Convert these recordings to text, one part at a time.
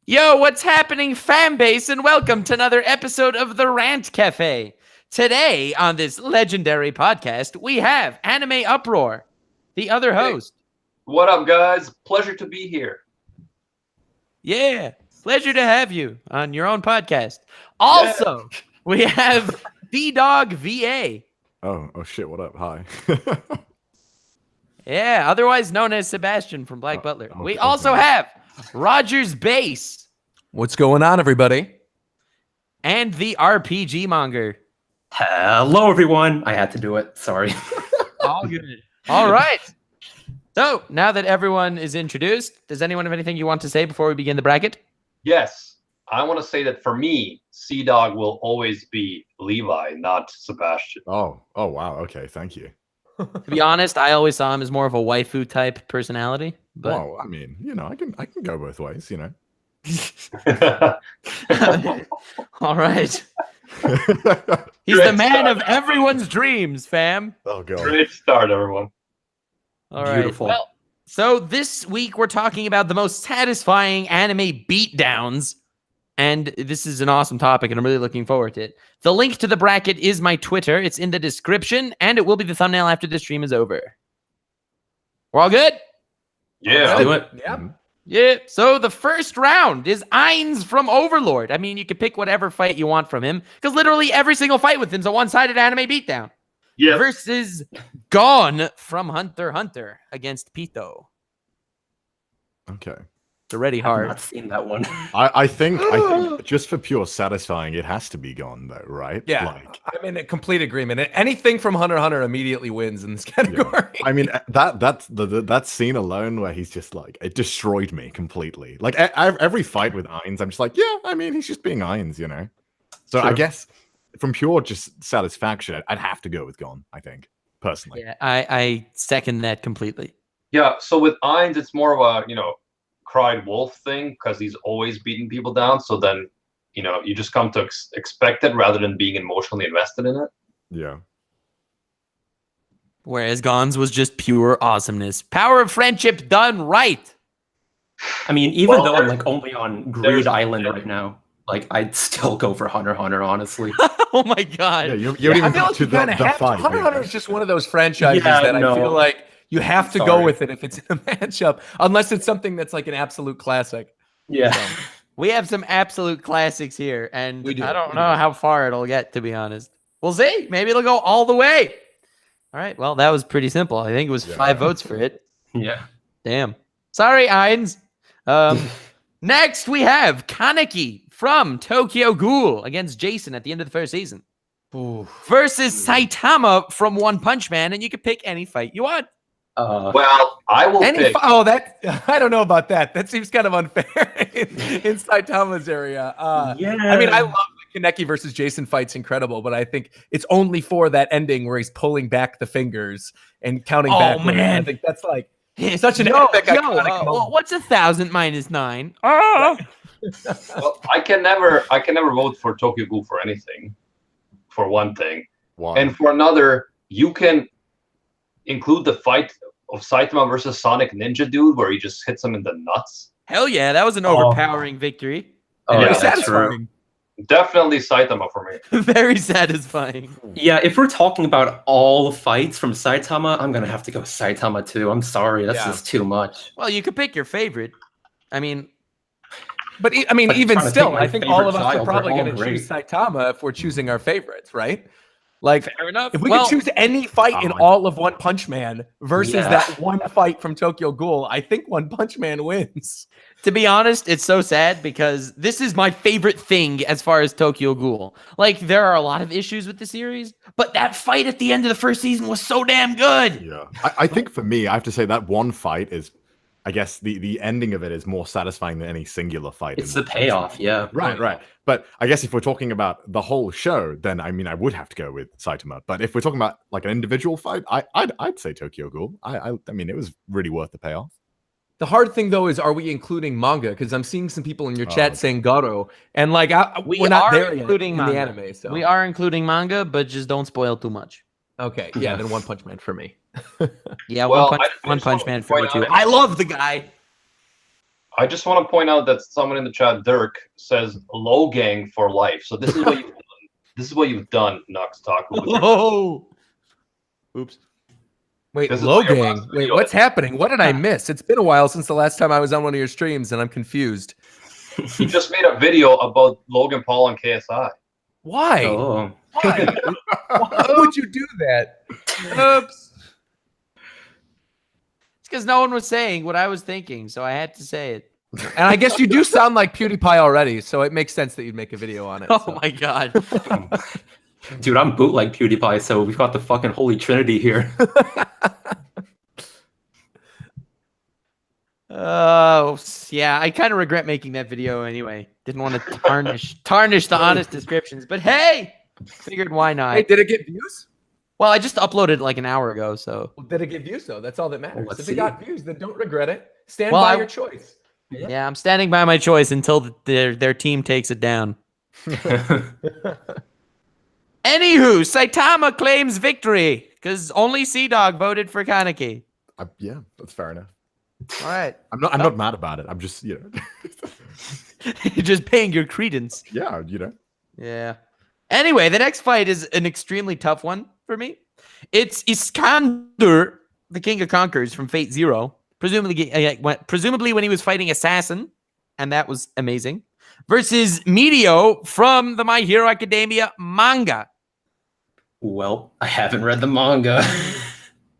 Yo, what's happening, fan base, and welcome to another episode of the Rant Cafe. Today, on this legendary podcast, we have Anime Uproar, the other host. Hey, what up, guys? Pleasure to be here. Yeah, pleasure to have you on your own podcast. Also, we have D-Dog VA. Oh shit, what up? Hi. Yeah, otherwise known as Sebastian from Black Butler. We also have Roger's Base. What's going on, everybody? And the RPG Monger. Hello, everyone. I had to do it. Sorry. All good. All right. So, now that everyone is introduced, does anyone have anything you want to say before we begin the bracket? Yes. I want to say that for me, Sea Dog will always be Levi, not Sebastian. Oh wow. Okay, thank you. To be honest, I always saw him as more of a waifu type personality. But Well, I mean, I can go both ways, all right. He's the man of everyone's dreams, fam. Oh god. Great start, everyone. All right. Beautiful. Well, so this week we're talking about the most satisfying anime beatdowns. And this is an awesome topic, and I'm really looking forward to it. The link to the bracket is my Twitter. It's in the description, and it will be the thumbnail after the stream is over. We're all good? Yeah. Let's do it. Yeah. Yeah. So the first round is Ainz from Overlord. I mean, you can pick whatever fight you want from him, because literally every single fight with him is a one-sided anime beatdown. Yeah. Versus Gon from Hunter x Hunter against Pito. Okay. It's already I've hard. not seen that one. I think just for pure satisfying, it has to be gone though, right? Yeah. Like, I'm in a complete agreement. Anything from Hunter x Hunter immediately wins in this category. I mean, that scene alone where he's just like, it destroyed me completely. Like every fight with Ainz, I'm just like, yeah, I mean, he's just being Ainz, So I Sure. guess from pure just satisfaction, I'd have to go with Gon, I think, personally. Yeah, I second that completely. Yeah. So with Ainz, it's more of a, cried wolf thing because he's always beating people down. So then, you just come to expect it rather than being emotionally invested in it. Yeah. Whereas Gon's was just pure awesomeness. Power of friendship done right. I mean, even Well, though I'm there's- only on there's- Greed Island right now, I'd still go for Hunter x Hunter, honestly. Oh my god. Yeah, you haven't I even feel got like to you kind of the have to. fight. Hunter x Hunter is just one of those franchises Yeah, that I no. feel like you have to go Sorry. with it if it's in a matchup, unless it's something that's like an absolute classic. Yeah. We have some absolute classics here, and We do. I don't We know do. how far it'll get, to be honest. We'll see. Maybe it'll go all the way. All right. Well, that was pretty simple. I think it was 5 votes for it. Yeah. Damn. Sorry, Ainz. Next, we have Kaneki from Tokyo Ghoul against Jason at the end of the first season. Versus Saitama from One Punch Man, and you can pick any fight you want. Well, I will pick. I don't know about that. That seems kind of unfair in Saitama's area. Yeah. I mean, I love the Kaneki versus Jason fight's incredible, but I think it's only for that ending where he's pulling back the fingers and counting Oh, backwards. man. I think that's like such an Yo, epic, iconic well, moment. what's 1,000 minus 9? Oh. Well, I can never vote for Tokyo Ghoul for anything. For one thing, Why? and for another, you can include the fight of Saitama versus Sonic Ninja Dude, where he just hits him in the nuts. Hell yeah, that was an overpowering victory. Oh, Very yeah, that's true. satisfying. Definitely Saitama for me. Very satisfying. Yeah, if we're talking about all fights from Saitama, I'm gonna have to go Saitama too. I'm sorry, that's Yeah. just too much. Well, you could pick your favorite. I mean, But I mean, Like, even trying to still, pick my I think all favorite of us are child, probably they're all going to choose great. Saitama if we're choosing our favorites, right? Like, fair enough. if we Well, could choose any fight in all of One Punch Man versus Yeah. that one fight from Tokyo Ghoul, I think One Punch Man wins. to be honest, it's so sad because this is my favorite thing as far as Tokyo Ghoul. Like, there are a lot of issues with the series, but that fight at the end of the first season was so damn good. Yeah. I think for me, I have to say that one fight is, I guess the ending of it is more satisfying than any singular fight. It's in the One Punch Man. payoff, yeah. Right. But I guess if we're talking about the whole show, then I mean, I would have to go with Saitama. But if we're talking about like an individual fight, I'd say Tokyo Ghoul. I mean, it was really worth the payoff. The hard thing, though, is are we including manga? Because I'm seeing some people in your chat okay. saying Garo, and like We we're not are there yet including in manga. the anime. So We are including manga, but just don't spoil too much. okay. Yeah, then One Punch Man for me. Yeah, Well, One I Punch just Man want to for me point too. out- I love the guy. I just want to point out that someone in the chat, Dirk, says low gang for life. So this is what you've done. This is what you've done, Nux Taku. Oh, oops. Wait, This is what your Logang. last Wait, video what's is. happening? What did I miss? It's been a while since the last time I was on one of your streams, and I'm confused. He just made a video about Logan Paul and KSI. Why? Oh. Why? Why would you do that? Oops. It's because no one was saying what I was thinking, so I had to say it. And I guess you do sound like PewDiePie already, so it makes sense that you'd make a video on it. Oh so. my god. Dude, I'm bootleg PewDiePie, so we've got the fucking holy trinity here. Oh, yeah, I kind of regret making that video anyway. Didn't want to tarnish the honest descriptions, but hey, figured why not. Hey, did it get views? Well, I just uploaded like an hour ago, so Well, did it get views though? That's all that matters. Let's If see. it got views, then don't regret it. Stand Well, by I- your choice. yeah, I'm standing by my choice until their team takes it down. Anywho, Saitama claims victory because only Sea Dog voted for Kaneki. Yeah, that's fair enough. All right, I'm not mad about it. I'm just, you're just paying your credence. yeah, Yeah. Anyway, the next fight is an extremely tough one for me. It's Iskandur, the King of Conquerors from Fate Zero, presumably when he was fighting Assassin, and that was amazing, versus Mirio from the My Hero Academia manga. Well, I haven't read the manga.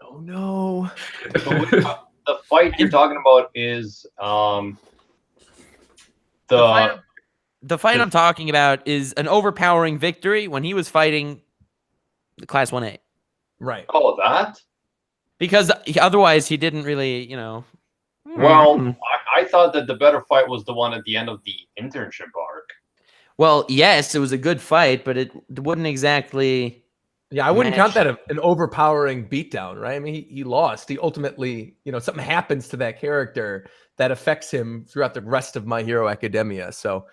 Oh no. The fight you're talking about is The fight I'm talking about is an overpowering victory when he was fighting the Class 1A. Right. oh that. Because otherwise he didn't really, Well, I thought that the better fight was the one at the end of the internship arc. Well, yes, it was a good fight, but it wouldn't exactly. Yeah, I wouldn't match. count that an overpowering beatdown, right? I mean, he lost. He ultimately, something happens to that character that affects him throughout the rest of My Hero Academia. So,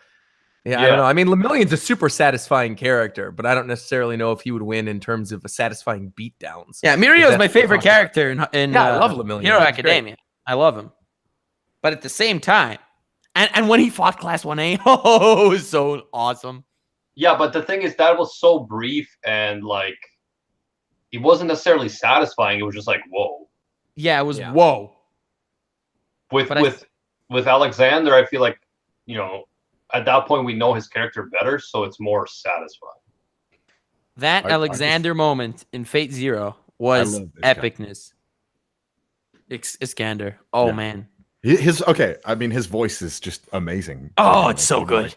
yeah, I don't Yeah. know. I mean, Lemillion's a super satisfying character, but I don't necessarily know if he would win in terms of a satisfying beatdowns. Yeah, Mirio is That's my what favorite we're talking character in Yeah, I love Lemillion. Hero He's Academia. I love him. But at the same time, and when he fought Class 1A, oh, it was so awesome. Yeah, but the thing is that was so brief and like it wasn't necessarily satisfying. It was just like whoa. Yeah, it was Yeah. whoa. With But with Alexander, I feel like at that point we know his character better, so it's more satisfying. That I just- Alexander moment in Fate Zero was love this guy. epicness. Iskander. Oh, Yeah. man. His voice is just amazing. Oh, it's so good.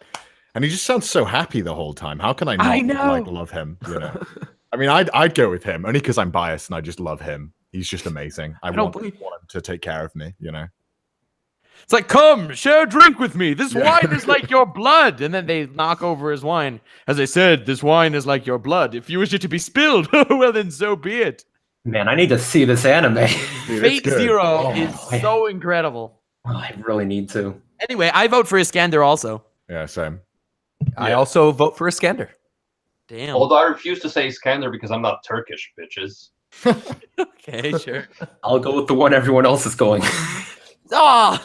And he just sounds so happy the whole time. How can I not I know. love him? I mean, I'd go with him only because I'm biased and I just love him. He's just amazing. I don't want him to take care of me. It's like, come, share a drink with me. This Yeah. wine is like your blood. And then they knock over his wine. As I said, this wine is like your blood. If you wish it to be spilled, well, then so be it. Man, I need to see this anime. Dude, it's Fate good. Zero Oh, is so incredible. I really need to. Anyway, I vote for Iskander also. Yeah, same. I also vote for Iskander. Damn. Although I refuse to say Iskander because I'm not Turkish, bitches. Okay, sure. I'll go with the one everyone else is going. Oh,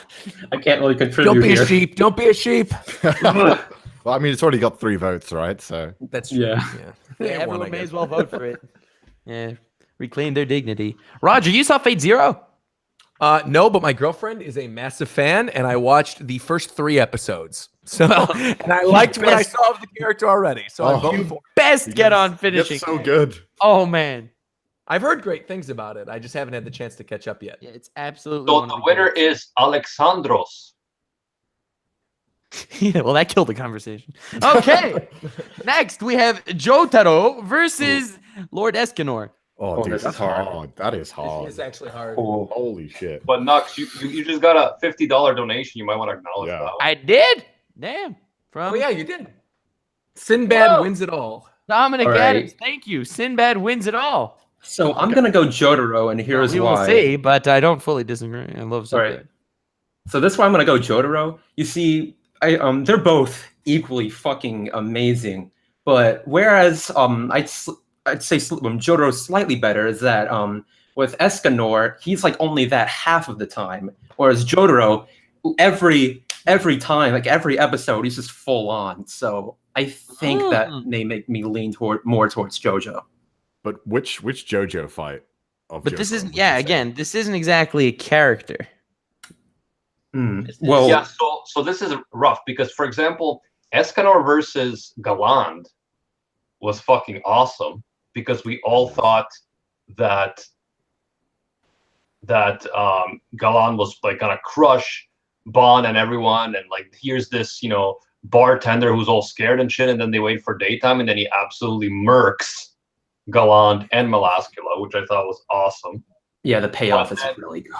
I can't really contribute Don't be here. a sheep. Don't be a sheep. Well, I mean, it's already got 3 votes, right? So That's true. Yeah. yeah, Yeah, one, everyone I may guess. as well vote for it. Yeah, reclaim their dignity. Roger, you saw Fate Zero? No, but my girlfriend is a massive fan, and I watched the first 3 episodes. So, and I liked what I saw of the character already. So I'm voting for it. Best get on finishing. it's so good. Oh, man. I've heard great things about it. I just haven't had the chance to catch up yet. Yeah, it's absolutely. So one the of winner greatest. is Alexandros. Yeah, well, that killed the conversation. Okay. Next, we have Jotaro versus Lord S Kannur. Oh, dude, this is that's hard. hard. That is hard. It's actually hard. Oh, Holy shit. But Nux, you just got a $50 donation. You might want to acknowledge Yeah. that one. I did. Damn. From Oh, yeah, you did. Sinbad Whoa. wins it all. Dominic All right. Adams. Thank you. Sinbad wins it all. so I'm gonna go Jotaro, and here's we why. will see, but I don't fully disagree. I love All Sinbad. right. So this one I'm gonna go Jotaro. You see, they're both equally fucking amazing. But whereas I'd say Jotaro's slightly better is that with Escanor, he's like only that half of the time. Whereas Jotaro, every time, like every episode, he's just full on. So I think that may make me lean more towards JoJo. But which JoJo fight? But this isn't. Yeah, again, this isn't exactly a character. Well, yeah. So this is rough because, for example, Escanor versus Galand was fucking awesome because we all thought that Galand was like gonna crush Bon and everyone, and like here's this bartender who's all scared and shit, and then they wait for daytime, and then he absolutely murks Galand and Melascula, which I thought was awesome. Yeah, the payoff is really good.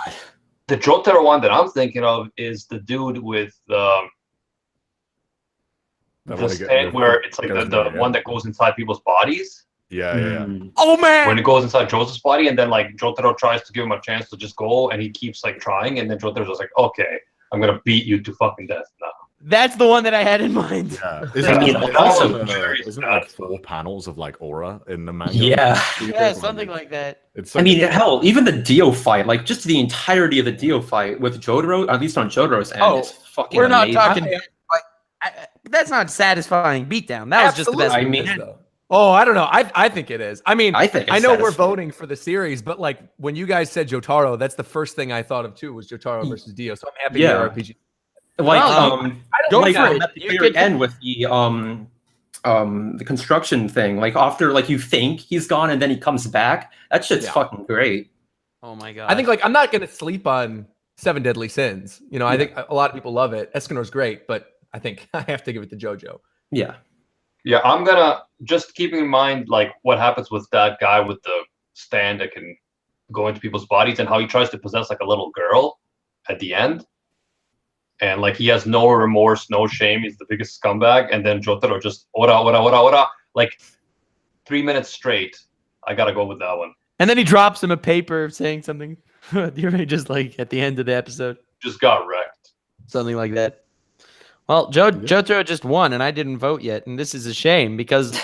The Jotaro one that I'm thinking of is the dude with the stand where it's like the one that goes inside people's bodies. Yeah. Oh man! When it goes inside Joseph's body, and then like Jotaro tries to give him a chance to just go, and he keeps like trying, and then Jotaro's just like, "Okay, I'm gonna beat you to fucking death now." That's the one that I had in mind. Yeah. Isn't it like 4 panels of like aura in the manga? Yeah, something like that. It's I mean, hell, even the Dio fight, like just the entirety of the Dio fight with Jotaro, at least on Jotaro's end, is fucking we're not amazing. talking. That's not satisfying beatdown. That was just the best. I mean, Oh, I don't know. I think it is. I mean, I think it's I know we're satisfying. voting for the series, but like when you guys said Jotaro, that's the first thing I thought of too was Jotaro versus Dio. So I'm happy Yeah. RPG. Like, Well, go like for it. at the You very could- end with the construction thing, like after like you think he's gone and then he comes back, that shit's fucking great. Oh my god! I think like I'm not gonna sleep on Seven Deadly Sins. I think a lot of people love it. Escanor's great, but I think I have to give it to JoJo. Yeah. Yeah, I'm gonna just keeping in mind like what happens with that guy with the stand that can go into people's bodies and how he tries to possess like a little girl at the end. And like he has no remorse, no shame. He's the biggest scumbag. And then Jotaro just ora, like 3 minutes straight. I gotta go with that one. And then he drops him a paper saying something. You're just like at the end of the episode, Just got wrecked. something like that. Well, Jotaro just won, and I didn't vote yet, and this is a shame because,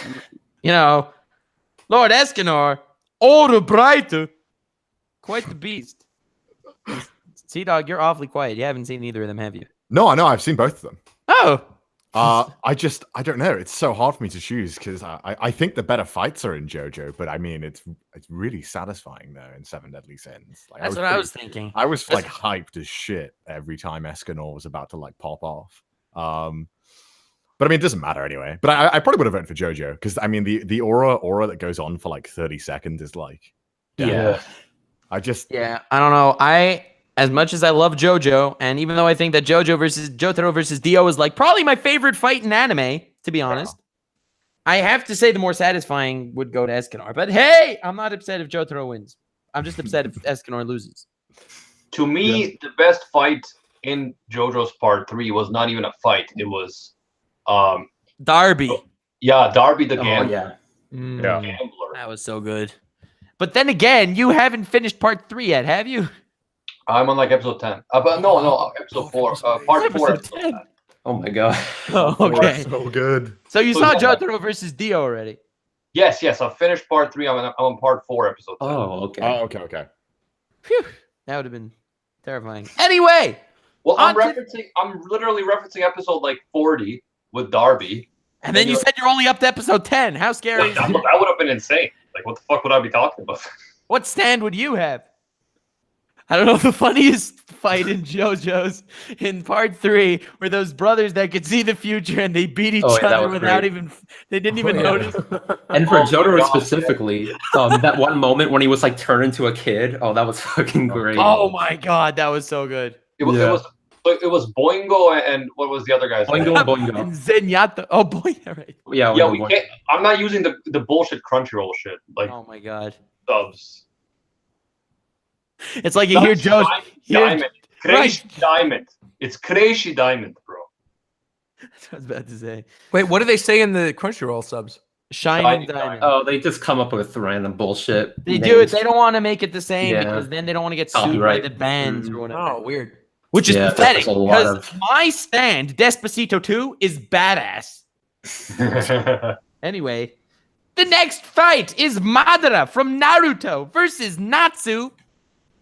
Lord S Kannur, Ora Brighter, quite the beast. Sea Dog, you're awfully quiet. You haven't seen either of them, have you? No, I know. I've seen both of them. Oh, I don't know. It's so hard for me to choose because I think the better fights are in JoJo, but I mean it's really satisfying though in Seven Deadly Sins. Like, that's what I was thinking. I was like hyped as shit every time Escanor was about to like pop off. But I mean it doesn't matter anyway. But I probably would have voted for JoJo because I mean the aura that goes on for like 30 seconds is like Yeah. I don't know. As much as I love JoJo, and even though I think that Jotaro versus Dio is like probably my favorite fight in anime, to be honest, I have to say the more satisfying would go to Escanor. But hey, I'm not upset if Jotaro wins. I'm just upset if Escanor loses. To me, the best fight in JoJo's Part 3 was not even a fight. It was Darby. Darby the Oh, Gambler. yeah. Gambler. That was so good. But then again, you haven't finished Part 3 yet, have you? I'm on like episode 10. But no, episode 4. Part 4. Episode 10. Oh my god. Oh, okay. so good. So you So saw yeah. Jotaro versus Dio already. Yes. I finished Part 3. I'm on Part 4, episode 10. Oh, okay. Oh, okay. Phew. That would have been terrifying. Anyway. Well, I'm on to- literally referencing episode like 40 with Darby. And then you said you're only up to episode 10. How scary Like, is that that? would have been insane. Like, what the fuck would I be talking about? What stand would you have? I don't know. The funniest fight in JoJo's in Part 3 were those brothers that could see the future and they beat each Oh, yeah, that other was without great. even. They didn't even yeah. notice. And for Oh my Jotaro God. specifically, that one moment when he was like turned into a kid, oh, that was fucking great. Oh my god, that was so good. It was Boingo and what was the other guy's name? Boingo, Boingo. And Zenyatta. Oh boy, right. Yeah, Yeah, Boingo, we Boingo. can't. I'm not using the bullshit Crunchyroll shit like Oh my god. subs. It's like you hear Joe. Diamond, crazy Right. diamond. It's crazy diamond, bro. That's what I was about to say. Wait, what do they say in the Crunchyroll subs? Shining Shining Diamond. Oh, they just come up with random bullshit. They names. do it. They don't want to make it the same Yeah. because then they don't want to get sued Copyright. by the bands or whatever. Oh, weird. Which is Yeah, pathetic there's a lot because of- my stand, Despacito 2, is badass. Anyway, the next fight is Madara from Naruto versus Natsu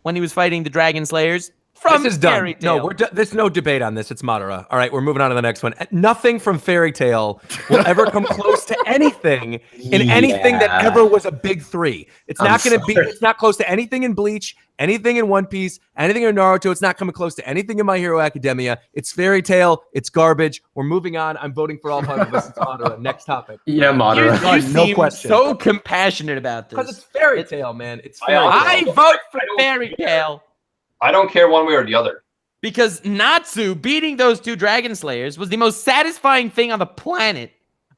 when he was fighting the Dragon Slayers. from This is done. Fairy Tail. No, there's no debate on this. It's Madara. All right, we're moving on to the next one. Nothing from Fairy Tail will ever come close to anything in anything that ever was a big three. It's not going to be. It's not close to anything in Bleach, anything in One Piece, anything in Naruto. It's not coming close to anything in My Hero Academia. It's Fairy Tail. It's garbage. We're moving on. I'm voting for all five of us. It's Madara. Next topic. Yeah, Madara. You No seem question. so compassionate about Because this. it's Fairy Tail, man. It's Fairy Tail. I vote for Fairy Tail. I don't care one way or the other. Because Natsu beating those two Dragon Slayers was the most satisfying thing on the planet.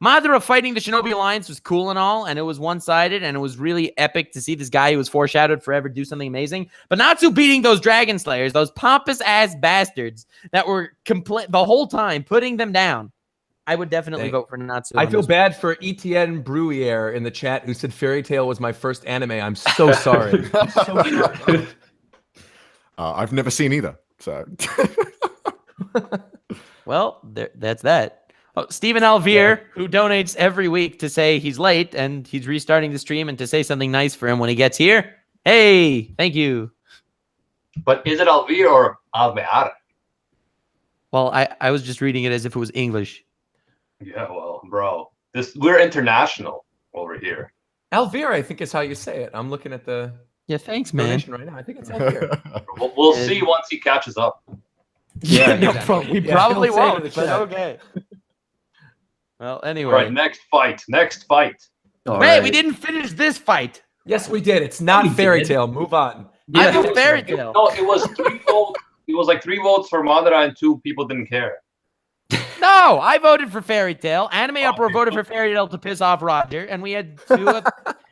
Madara fighting the Shinobi Alliance was cool and all, and it was one-sided, and it was really epic to see this guy who was foreshadowed forever do something amazing. But Natsu beating those Dragon Slayers, those pompous-ass bastards that were the whole time putting them down, I would definitely vote for Natsu. I feel bad for Etienne Bruyere in the chat who said Fairy Tail was my first anime. I'm so sorry. I'm so sorry. I've never seen either. So, well, that's that. Oh, Stephen Alvear, who donates every week to say he's late and he's restarting the stream and to say something nice for him when he gets here. Hey, thank you. But is it Alvear or Alvear? Well, I was just reading it as if it was English. Yeah, well, bro, we're international over here. Alvear, I think is how you say it. I'm looking at the Yeah, thanks, man. right now. I think it's Alvear. We'll see once he catches up. Yeah, no, exactly. we Yeah, probably don't say it in won't, the but chat. okay. Well, anyway. All right, next fight. All Wait, right. we didn't finish this fight. Yes, we did. It's not We Fairy did. Tail. Move on. I Yeah. do Fairy Tail. No, it was 3 votes. It was like 3 votes for Madara and 2 people didn't care. No, I voted for Fairy Tail. Anime Uproar voted for Fairy Tail to piss off Roger, and we had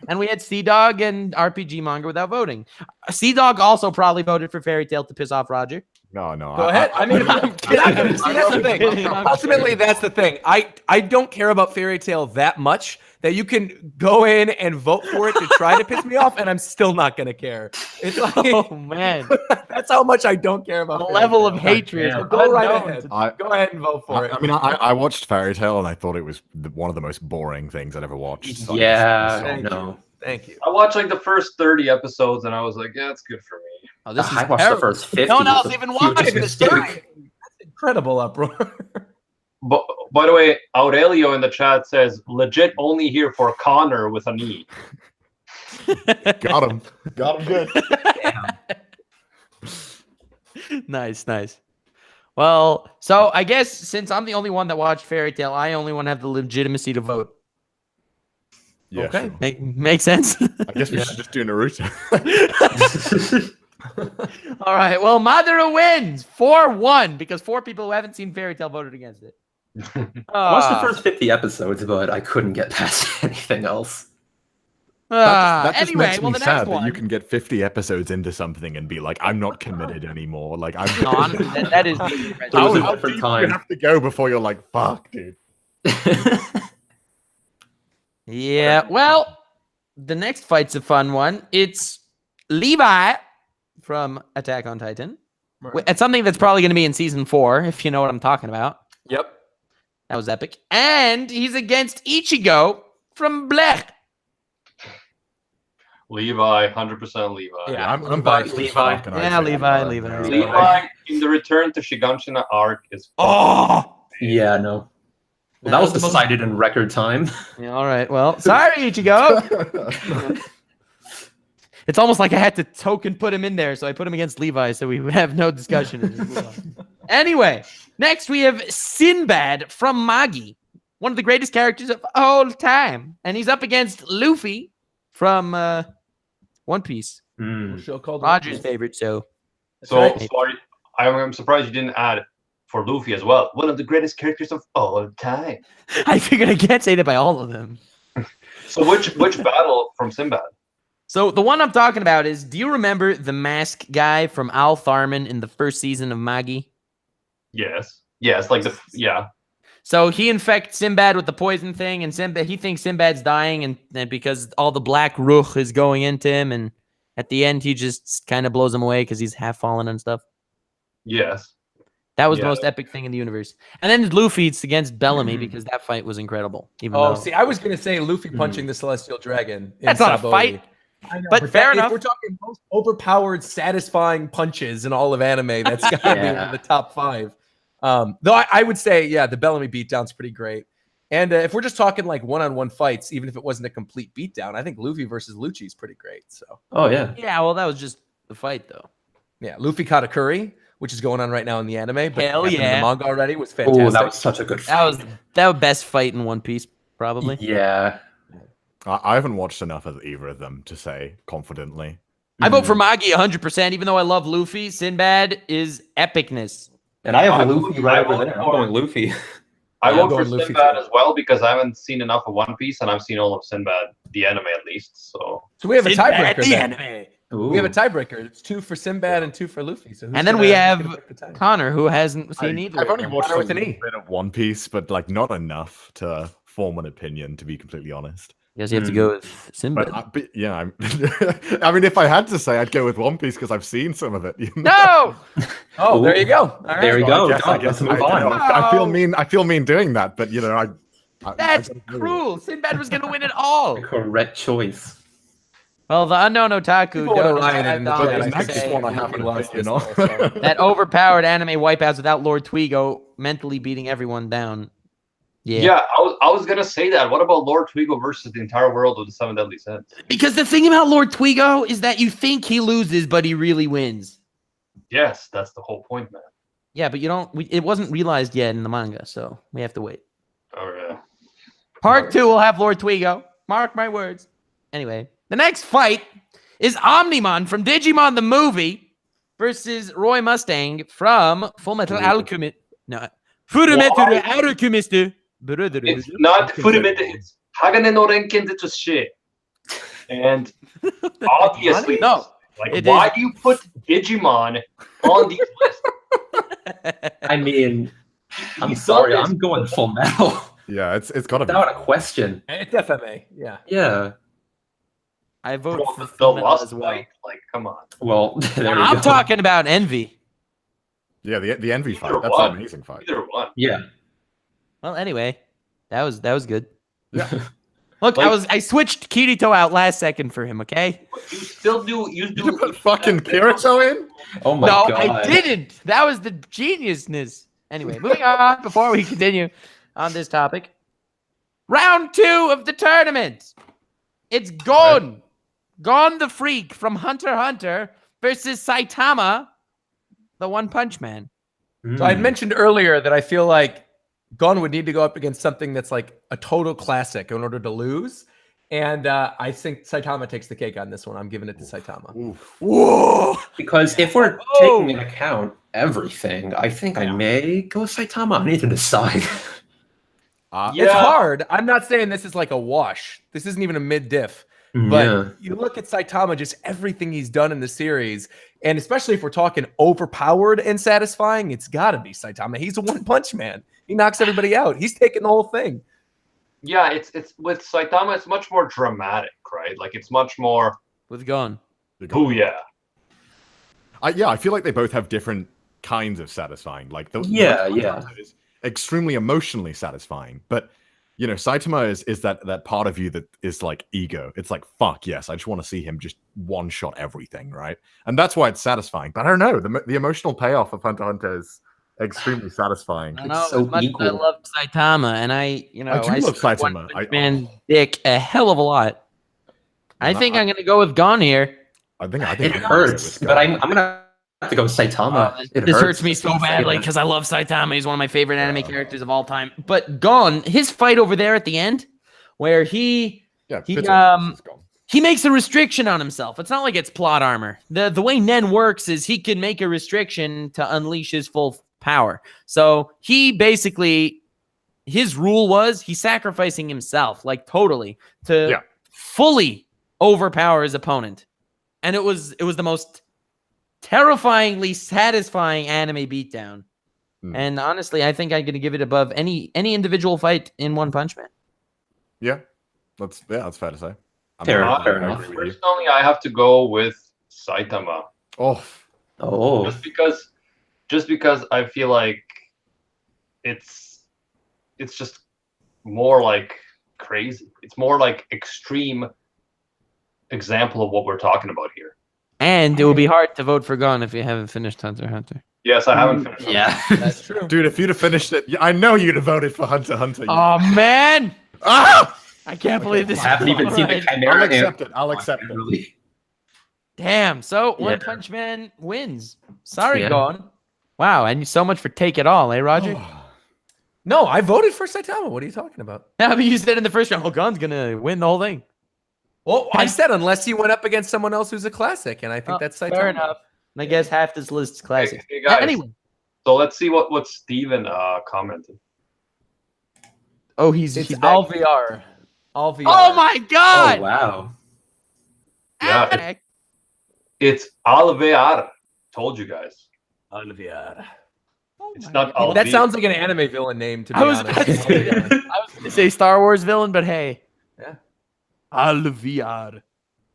and we had Sea Dog and RPG Manga without voting. Sea Dog also probably voted for Fairy Tail to piss off Roger. no. Go ahead. I mean, see, that's the thing. Ultimately, that's the thing. I don't care about Fairy Tail that much that you can go in and vote for it to try to piss me off, and I'm still not gonna care. It's like Oh man, that's how much I don't care about the Fairy level Tail. of hatred. Yeah. Go right unknown ahead. to- Go ahead and vote for it. I mean, I watched Fairy Tail and I thought it was one of the most boring things I'd ever watched. So Yeah, Thank no. Thank you. I watched like the first 30 episodes and I was like, yeah, it's good for me. Oh, this is I watched terrible. the first 50. No one else It's a even huge watched this. mistake. Incredible uproar. But by the way, Aurelio in the chat says, legit only here for Connor with an E. Got him good. Nice. Well, so I guess since I'm the only one that watched Fairy Tail, I only want to have the legitimacy to vote. Yeah, Okay. sure. Makes sense. I guess we should just do Naruto. All right. Well, Madara wins 4-1 because 4 people who haven't seen Fairy Tail voted against it. I watched the first 50 episodes, but I couldn't get past anything else. That just anyway, makes well, me the sad next that one. you can get 50 episodes into something and be like, I'm not committed anymore. Like, I'm. No, honestly, that is. It was How a deep different do time. you have to go before you're like, fuck, dude. Yeah. Well, the next fight's a fun one. It's Levi from Attack on Titan. It's something that's probably going to be in season 4, if you know what I'm talking about. Yep. That was epic. And he's against Ichigo from Blech. Levi, 100% Levi. Yeah, I'm biased as Levi. fuck, and I Yeah, say Levi. Levi in the Return to Shiganshina arc is Oh! Yeah, no. Well, that was decided in record time. Yeah, all right. Well, sorry, Ichigo. It's almost like I had to token put him in there, so I put him against Levi, so we have no discussion. And just move on. Anyway, next we have Sinbad from Magi, one of the greatest characters of all time, and he's up against Luffy from One Piece, Show called Roger's favorite show. So right. sorry, I'm surprised you didn't add for Luffy as well. One of the greatest characters of all time. I figured I can't say that by all of them. So which battle from Sinbad? So the one I'm talking about is, do you remember the mask guy from Al Tharman in the first season of Magi? Yes, like yeah. So he infects Sinbad with the poison thing, and he thinks Sinbad's dying, and because all the black ruch is going into him, and at the end he just kind of blows him away because he's half fallen and stuff. Yes. That was the Yeah. most epic thing in the universe. And then Luffy against Bellamy because that fight was incredible. Even Oh, though see, I was gonna say Luffy punching the Celestial Dragon. In that's not a Sabaody. fight. I know, But fair if enough. we're talking most overpowered, satisfying punches in all of anime, that's got to be Yeah. in the top 5. Though I would say, yeah, the Bellamy beatdown's pretty great. And if we're just talking like one-on-one fights, even if it wasn't a complete beatdown, I think Luffy versus Lucci is pretty great. So Oh yeah. Yeah, well, that was just the fight, though. yeah, Luffy Katakuri, which is going on right now in the anime, but Hell happened in yeah. the manga already, was fantastic. Oh, that was such a good fight. That was best fight in One Piece, probably. Yeah. I haven't watched enough of either of them to say confidently. I vote Mm. for Magi 100%, even though I love Luffy. Sinbad is epicness. And I have I Luffy vote- right I over vote there. I'm for- going Luffy. I Yeah, vote I'm for going Luffy Sinbad too. as well because I haven't seen enough of One Piece and I've seen all of Sinbad, the anime at least. So So we have a Sinbad, tiebreaker the then. anime. We have a Ooh. tiebreaker. It's 2 for Sinbad and 2 for Luffy. So who's And then gonna- we who's have gonna break the tie? Connor, who hasn't seen either. I've of only them. watched a Connor with an little E. bit of One Piece, but like not enough to form an opinion, to be completely honest. Guess you have to go with Sinbad. But yeah, I mean, if I had to say, I'd go with One Piece because I've seen some of it. You know? No! Oh, there Ooh. you go. All right. There you So go. I Done. guess Let's move I on. know, I feel No. mean. I feel mean doing that, but you know, I That's gotta do it. cruel. Sinbad was going to win it all. Correct choice. Well, the unknown otaku People would have rioted in the $25 chat. the I next think, one I if haven't we lost played, you this, know? so. that overpowered anime wipeouts without Lord Twigo mentally beating everyone down. yeah, I was gonna say that. What about Lord Twigo versus the entire world of the 7 Deadly Sins? Because the thing about Lord Twigo is that you think he loses, but he really wins. Yes, that's the whole point, man. Yeah, but you don't. It wasn't realized yet in the manga, so we have to wait. Oh yeah. Part 2 will have Lord Twigo. Mark my words. Anyway, the next fight is Omnimon from Digimon the movie versus Roy Mustang from Full Metal Alchemist. No, Fullmetal Alchemist. It's not Furumente, it's Hagane no Renken Detsu. And obviously, No, like, it why is- do you put Digimon on these lists? I mean, I'm He's sorry. done this. I'm going full metal. Yeah, it's got to be. Without a question. It's FMA. Yeah. Yeah. I vote Bro, for the Full Metal Lust as well. fight, like, come on. Well, there you I'm go. talking about Envy. Yeah, the envy fight. Either That's one. an amazing fight. Either one. Yeah. Well, anyway, that was good. Yeah. Look, Like- I switched Kirito out last second for him. Okay. You still do. You didn't put fucking Kirito in? Oh my No, god. I didn't. That was the geniusness. Anyway, moving on before we continue on this topic. Round 2 of the tournament. It's Gon. Gon the Freak from Hunter x Hunter versus Saitama, the One Punch Man. Mm. So I'd mentioned earlier that I feel like Gon would need to go up against something that's like a total classic in order to lose. And I think Saitama takes the cake on this one. I'm giving it to Saitama. Oof. Whoa. Because if we're Oh. taking into account everything, I think I may go Saitama. I need to decide. Yeah. It's hard. I'm not saying this is like a wash. This isn't even a mid diff. But Yeah. you look at Saitama, just everything he's done in the series, and especially if we're talking overpowered and satisfying, it's got to be Saitama. He's a one punch man. He knocks everybody out. He's taking the whole thing. Yeah, it's with Saitama, it's much more dramatic, right? Like, it's much more With Gon. booyah. I feel like they both have different kinds of satisfying. Like the Yeah, Hunter x yeah. Hunter is extremely emotionally satisfying, but you know, Saitama is that part of you that is like ego. It's like, fuck yes, I just want to see him just one shot everything, right? And that's why it's satisfying. But I don't know, the emotional payoff of Hunter x Hunter is extremely satisfying. I know so as much as I equal. love Saitama, and I do love support Saitama. One Punch Man dick a hell of a lot. I No, think I- I'm gonna go with Gon here. I think It I'm gonna go hurts, with but Gon. I'm gonna have to go Saitama. This hurts me so badly because I love Saitama. He's one of my favorite anime characters of all time. But Gon, his fight over there at the end, where he Yeah, he, Bitter is Gon. he makes a restriction on himself. It's not like it's plot armor. The way Nen works is he can make a restriction to unleash his full power. So he basically, his rule was he's sacrificing himself, like totally, to Yeah. fully overpower his opponent. And it was the most terrifyingly satisfying anime beatdown. Hmm. And honestly, I think I'm gonna give it above any individual fight in One Punch Man. Yeah, that's fair to say. Fair I enough. agree with you. Personally, I have to go with Saitama. Oh, Oh, Just because I feel like it's just more like crazy. It's more like extreme example of what we're talking about here. And it will be hard to vote for Gon if you haven't finished Hunter x Hunter. Yes, I haven't finished. Yeah. That's true. Dude, if you'd have finished it, I know you'd have voted for Hunter x Hunter. Oh man! Ah! I can't believe this. I haven't even seen the Alright. Chimera. I'll accept it. I'll accept it. Really. Damn. So Yeah. One Punch Man wins. Sorry, Yeah. Gon. Wow, and so much for Take It All, eh, Roger? No, I voted for Saitama. What are you talking about? Yeah, but you said in the first round, Gon's gonna win the whole thing. Well, I said unless you went up against someone else who's a classic, and I think that's Saitama. Fair enough. And I guess half this list is classic. Hey, guys. Anyway. So let's see what Steven commented. Oh, he's It's back. all VR. All VR. Oh my god! Oh wow. Yeah, Ah, It's Alvear. Told you guys. All VR. oh It's my not God. That Alvear. sounds like an anime villain name, to be I was honest. about to say that. I was gonna say Star Wars villain, but hey. Yeah. Alviar.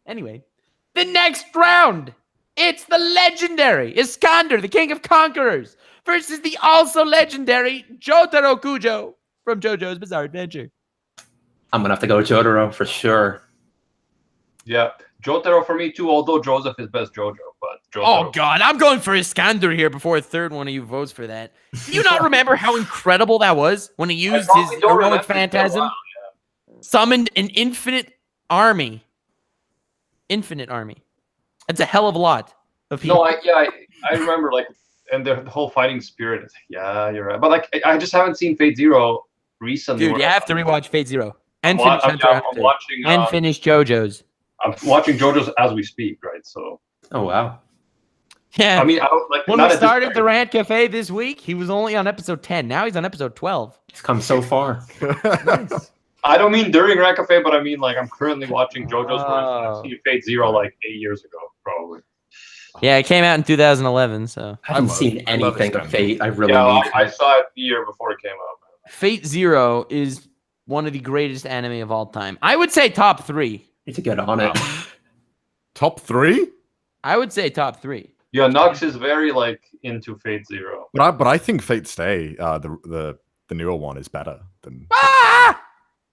Anyway, the next round. It's the legendary Iskandur, the King of Conquerors, versus the also legendary Jotaro Kujo from JoJo's Bizarre Adventure. I'm gonna have to go Jotaro for sure. Yeah, Jotaro for me too. Although Joseph is best JoJo, but Jotaro. Oh god, I'm going for Iskandur here before a third one of you votes for that. Do you not remember how incredible that was when he used probably his don't heroic remember. It's been a phantasm, while, summoned an infinite army? Infinite army. That's a hell of a lot of people. No, I remember like, and the whole fighting spirit. Yeah, you're right. But like, I just haven't seen Fate Zero recently. Dude, you have to rewatch Fate Zero and I'm finish wa- Hunter I'm x Hunter watching. and finish JoJo's. I'm watching JoJo's as we speak, right? So Oh wow. Yeah. I mean, I don't like when not we at this started point. the Rant Cafe this week, he was only on episode 10. Now he's on episode 12. It's come so far. I don't mean during Rank Cafe, but I mean like I'm currently watching JoJo's. Oh. I've seen Fate Zero like 8 years ago, probably. Yeah, it came out in 2011, so I haven't love- seen I love anything this of Fate. I really Yeah, need. I saw it the year before it came out. Fate Zero is one of the greatest anime of all time. I would say top 3. Need to get on it. Top 3? I would say top 3. Yeah, Nux is very like into Fate Zero. But I think Fate Stay, the newer one, is better than. Ah!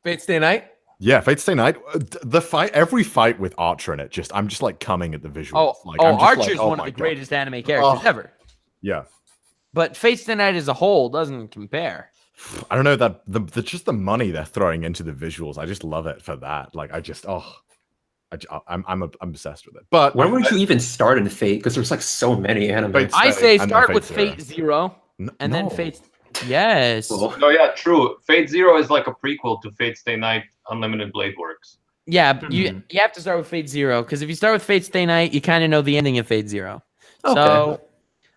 Fate Stay Night. Yeah, Fate Stay Night. The fight, every fight with Archer in it, I'm just like coming at the visuals. Oh, Like, I'm just Archer's like, oh one of my the God. greatest anime characters Oh. ever. Yeah, But Fate Stay Night as a whole doesn't compare. I don't know that just the money they're throwing into the visuals. I just love it for that. Like, I'm obsessed with it. But Where would you even start in Fate? Because there's like so many animes. Fate I Stay say and then start Fate with Zero. Fate Zero and then No. Fate. Yes. Cool. No, yeah, true. Fate Zero is like a prequel to Fate Stay Night Unlimited Blade Works. Yeah, but Mhm. you have to start with Fate Zero because if you start with Fate Stay Night, you kind of know the ending of Fate Zero. Okay. So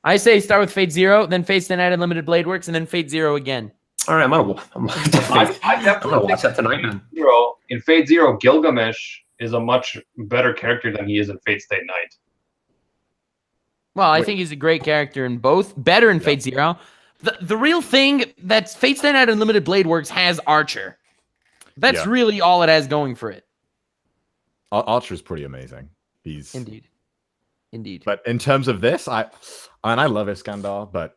I say start with Fate Zero, then Fate Stay Night Unlimited Blade Works, and then Fate Zero again. All right, I'm gonna I definitely watch that tonight, man. Zero, in Fate Zero, Gilgamesh is a much better character than he is in Fate Stay Night. Well, I Wait. think he's a great character in both. Better in Fate Zero. The real thing that Fate Stay Night Unlimited Blade Works has Archer. That's Yeah. really all it has going for it. Archer's pretty amazing. He's Indeed. Indeed. But in terms of this, I love Iskandar, but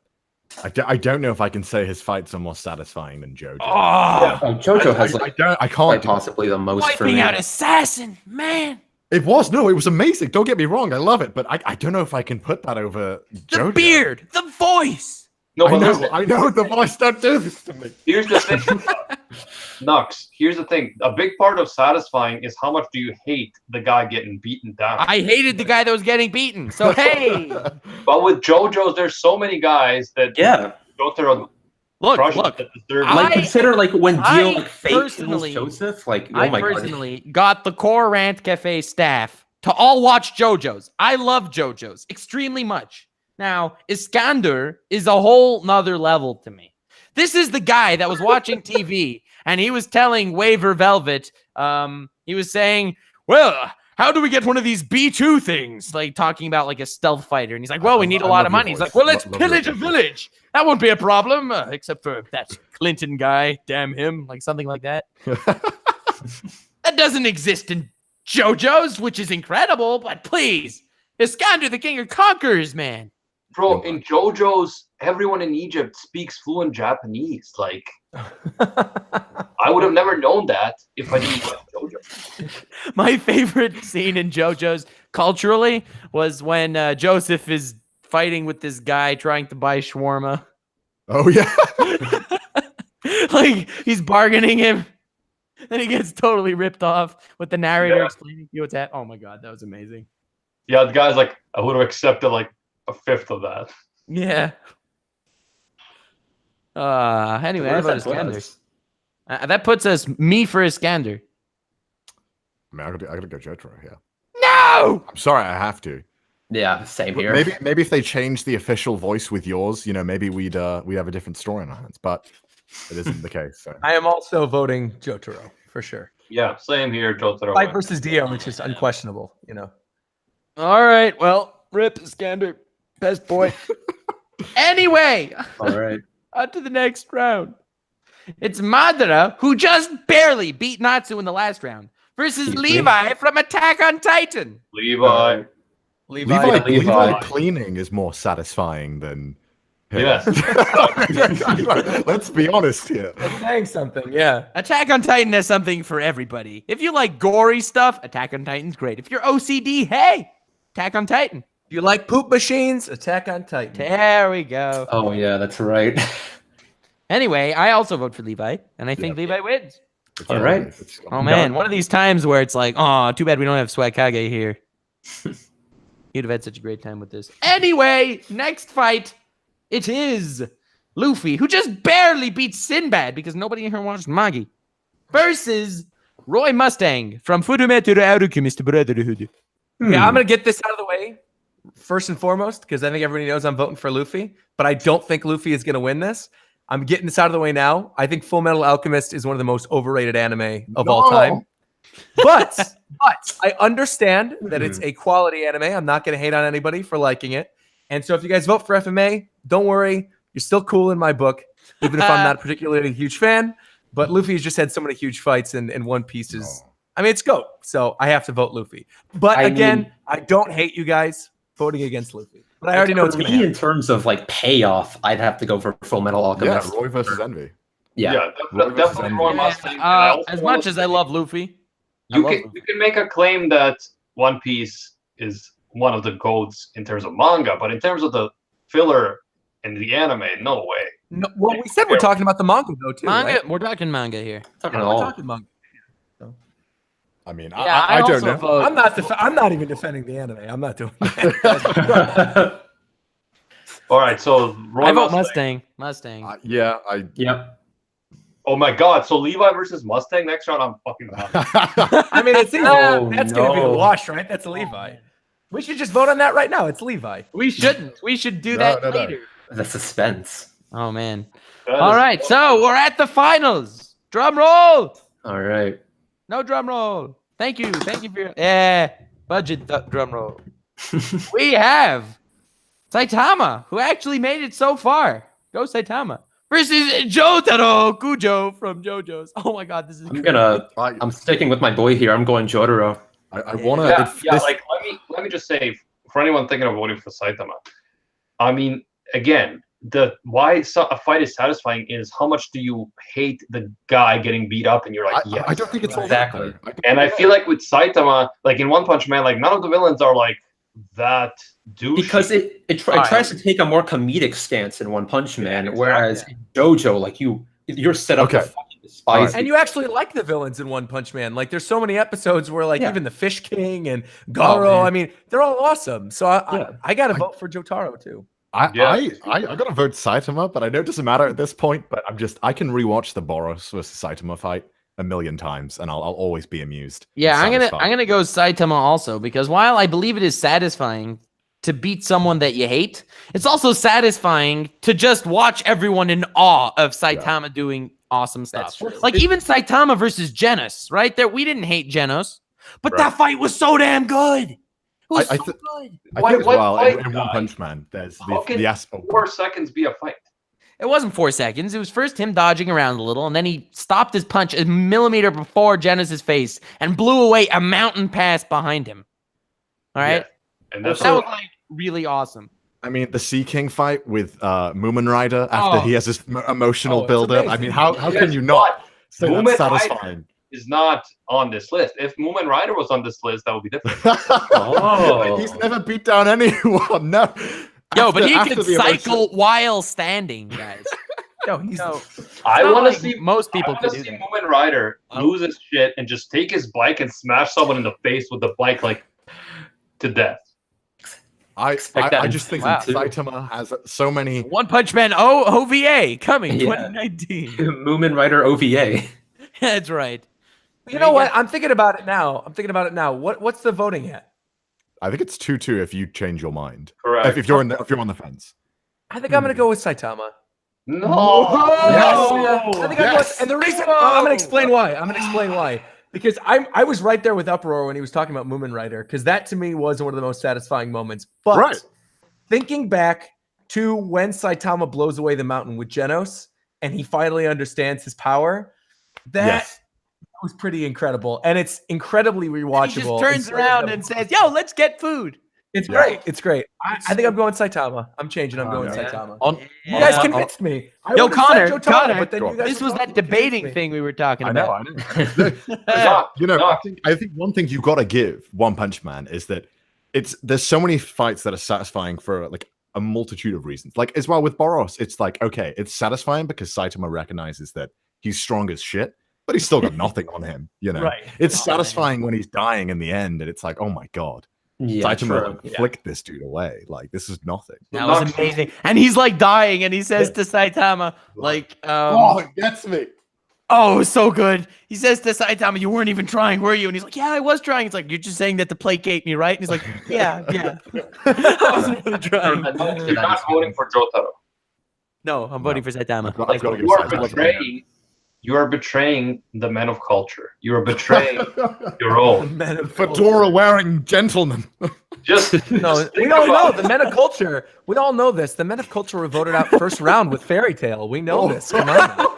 I don't know if I can say his fights are more satisfying than JoJo. Oh, JoJo has I like can't. quite possibly the most for wiping me. out assassin, man. It was amazing. Don't get me wrong, I love it, but I don't know if I can put that over The JoJo. beard, the voice. No, I but know, listen, I know. The voice don't do this to me. here's the thing. Nux, here's the thing. A big part of satisfying is how much do you hate the guy getting beaten down. I hated the guy that was getting beaten. So hey, But with JoJo's, there's so many guys that Yeah, Jotaro look, crushes look. that deserve I- like consider like when I Dio like fake kills personally- Joseph. Like oh I my god. personally got the core Rant Cafe staff to all watch JoJo's. I love JoJo's extremely much. Now, Iskandur is a whole nother level to me. This is the guy that was watching TV and he was telling Waver Velvet, he was saying, well, how do we get one of these B2 things? Like talking about like a stealth fighter. And he's like, well, we need a I lot love of your money. He's voice. like, well, let's Love your pillage a voice. village. That won't be a problem, except for that Clinton guy. Damn him. Like something like that. That doesn't exist in JoJo's, which is incredible, but please, Iskandur, the King of Conquerors, man. Bro, in JoJo's, everyone in Egypt speaks fluent Japanese. Like, I would have never known that if I didn't watch JoJo. My favorite scene in JoJo's culturally was when Joseph is fighting with this guy trying to buy shawarma. Oh yeah. Like he's bargaining him, and he gets totally ripped off with the narrator explaining to you what's happening. Oh my god, that was amazing. Yeah, the guy's like, I would have accepted like a fifth of that. Yeah. Anyway, how about Iskander? That puts us me for Iskander. I mean, I gotta go Jotaro. Yeah. No. I'm sorry, I have to. Yeah, same here. Maybe if they change the official voice with yours, maybe we'd have a different story in our hands. But it isn't the case. So. I am also voting Jotaro for sure. Yeah, same here, Jotaro. Fight versus Dio, which is unquestionable. All right. Well, rip Iskander, best boy. Anyway. All right. On to the next round. It's Madara, who just barely beat Natsu in the last round, versus Levi from Attack on Titan. Levi. Levi cleaning is more satisfying than him. Yes. Let's be honest here. That's saying something, yeah. Attack on Titan has something for everybody. If you like gory stuff, Attack on Titan's great. If you're OCD, hey, Attack on Titan. If you like poop machines, Attack on Titan. There we go. Oh yeah, that's right. Anyway, I also vote for Levi, and I think Levi wins. All right. Oh man, one of these times where it's like, oh, too bad we don't have Swagkage here. You'd have had such a great time with this. Anyway, next fight, it is Luffy, who just barely beats Sinbad because nobody here watched Magi, versus Roy Mustang from Furumeto Aruku, Mr. Brotherhood. Okay, I'm going to get this out of the way first and foremost because I think everybody knows I'm voting for Luffy, but I don't think Luffy is going to win this. I'm getting this out of the way now. I think Full Metal Alchemist is one of the most overrated anime of all time. But I understand that it's a quality anime. I'm not going to hate on anybody for liking it. And so if you guys vote for FMA, don't worry. You're still cool in my book, even if I'm not particularly a huge fan. But Luffy's just had so many huge fights and One Piece is... I mean, it's GOAT. So I have to vote Luffy. But I don't hate you guys voting against Luffy. But I already know it's going to happen. In terms of like payoff, I'd have to go for Full Metal Alchemist. Yeah, Roy versus Envy. Yeah, definitely Roy Mustang. As much as I love Luffy, you can make a claim that One Piece is one of the GOATs in terms of manga, but in terms of the filler in the anime, no way. No, well, we said we're talking about the manga though too. Manga. Right? We're talking manga here. We're talking manga. I mean, Yeah, I don't also know. vote- I'm not even defending the anime. I'm not doing that. All right, so Roy I vote Mustang. Yeah, Yep. Oh my God! So Levi versus Mustang next round. I'm fucking down. I mean, it's easy. Oh, That's gonna be a no. wash, right? That's a Levi. We should just vote on that right now. It's Levi. We shouldn't. We should do that No. later. The suspense. Oh man. That All is- right, so we're at the finals. Drum roll. All right. No drum roll. Thank you for your budget drum roll. We have Saitama, who actually made it so far. Go Saitama. Versus Jotaro Kujo from JoJo's. Oh my god, this is I'm sticking with my boy here. I'm going Jotaro. I want to. Like let me just say for anyone thinking of voting for Saitama, I mean, again, why a fight is satisfying is how much do you hate the guy getting beat up, and you're like, yes. I don't think it's Exactly. And I feel like with Saitama, like in One Punch Man, like none of the villains are like that douchey. Because it tries to take a more comedic stance in One Punch Man, whereas in JoJo, like you're set up to fucking despise. And you actually like the villains in One Punch Man. Like, there's so many episodes where, like, even the Fish King and Garo, I mean, they're all awesome. So I got to vote for Jotaro, too. I gotta vote Saitama, but I know it doesn't matter at this point. But I can rewatch the Boros versus Saitama fight a million times, and I'll always be amused. Yeah, I'm gonna go Saitama also, because while I believe it is satisfying to beat someone that you hate, it's also satisfying to just watch everyone in awe of Saitama doing awesome stuff. Like even Saitama versus Genos, right? There, we didn't hate Genos, but that fight was so damn good. It was so good. I think as well fight, in One Punch Man, there's How the can aspect. 4 seconds be a fight? It wasn't 4 seconds. It was first him dodging around a little, and then he stopped his punch a millimeter before Genos' face and blew away a mountain pass behind him. All right? Yeah. And that was like really awesome. I mean, the Sea King fight with Moomin Rider after he has this emotional build-up. I mean, how can you not So Moomin that's Rider satisfying. is not on this list. If Moomin Rider was on this list, that would be different. Oh. He's never beat down anyone. No. Yo, but he After could the emotion- cycle while standing, guys. Yo, he's So, I not want to like see most people I could want to do see that. Moomin Rider lose his shit and just take his bike and smash someone in the face with the bike like to death. I that just think Wow. Saitama has so many. One Punch Man OVA coming Yeah. 2019. Moomin Rider OVA. That's right. You know what? I'm thinking about it now. What's the voting at? I think it's 2-2 if you change your mind. Correct. If you're on the fence. I think I'm gonna go with Saitama. No. Yes. I think I'm going, and the reason I'm gonna explain why. Because I was right there with Uproar when he was talking about Moomin Rider, because that to me was one of the most satisfying moments. But Right. thinking back to when Saitama blows away the mountain with Genos and he finally understands his power, that was pretty incredible. And it's incredibly rewatchable. He just turns Instead of around the- and says, "Yo, let's get food." It's Yeah. great. It's great. I think I'm going Saitama. I'm changing. I'm going yeah. Saitama. You Yeah. guys convinced me. I Yo, would've said Connor, Jotaro, but then Go you on. guys This were was that talking, you convinced debating me. thing we were talking I know. about. You know, No. I think one thing you've got to give One Punch Man is that there's so many fights that are satisfying for like a multitude of reasons. Like as well with Boros, it's like, okay, it's satisfying because Saitama recognizes that he's strong as shit, but he's still got nothing on him, you know. Right. It's Oh, satisfying when he's dying in the end, and it's like, oh my god, Yeah, Saitama true. flicked this dude away. Like this is nothing. That was amazing. And he's like dying, and he says to Saitama, like, it gets me. oh, it was so good. He says to Saitama, "You weren't even trying, were you?" And he's like, "Yeah, I was trying." It's like, "You're just saying that to placate me, right?" And he's like, "Yeah, yeah." I wasn't really trying. You're not voting for Jotaro. No, I'm voting for Saitama. I've got to give You are Saitama. betraying. You are betraying the men of culture. You are betraying your own. Men of Fedora wearing gentleman. Just No, just we think all know about the men of culture. We all know this. The men of culture were voted out first round with Fairy Tale. We know this. Come on. Now.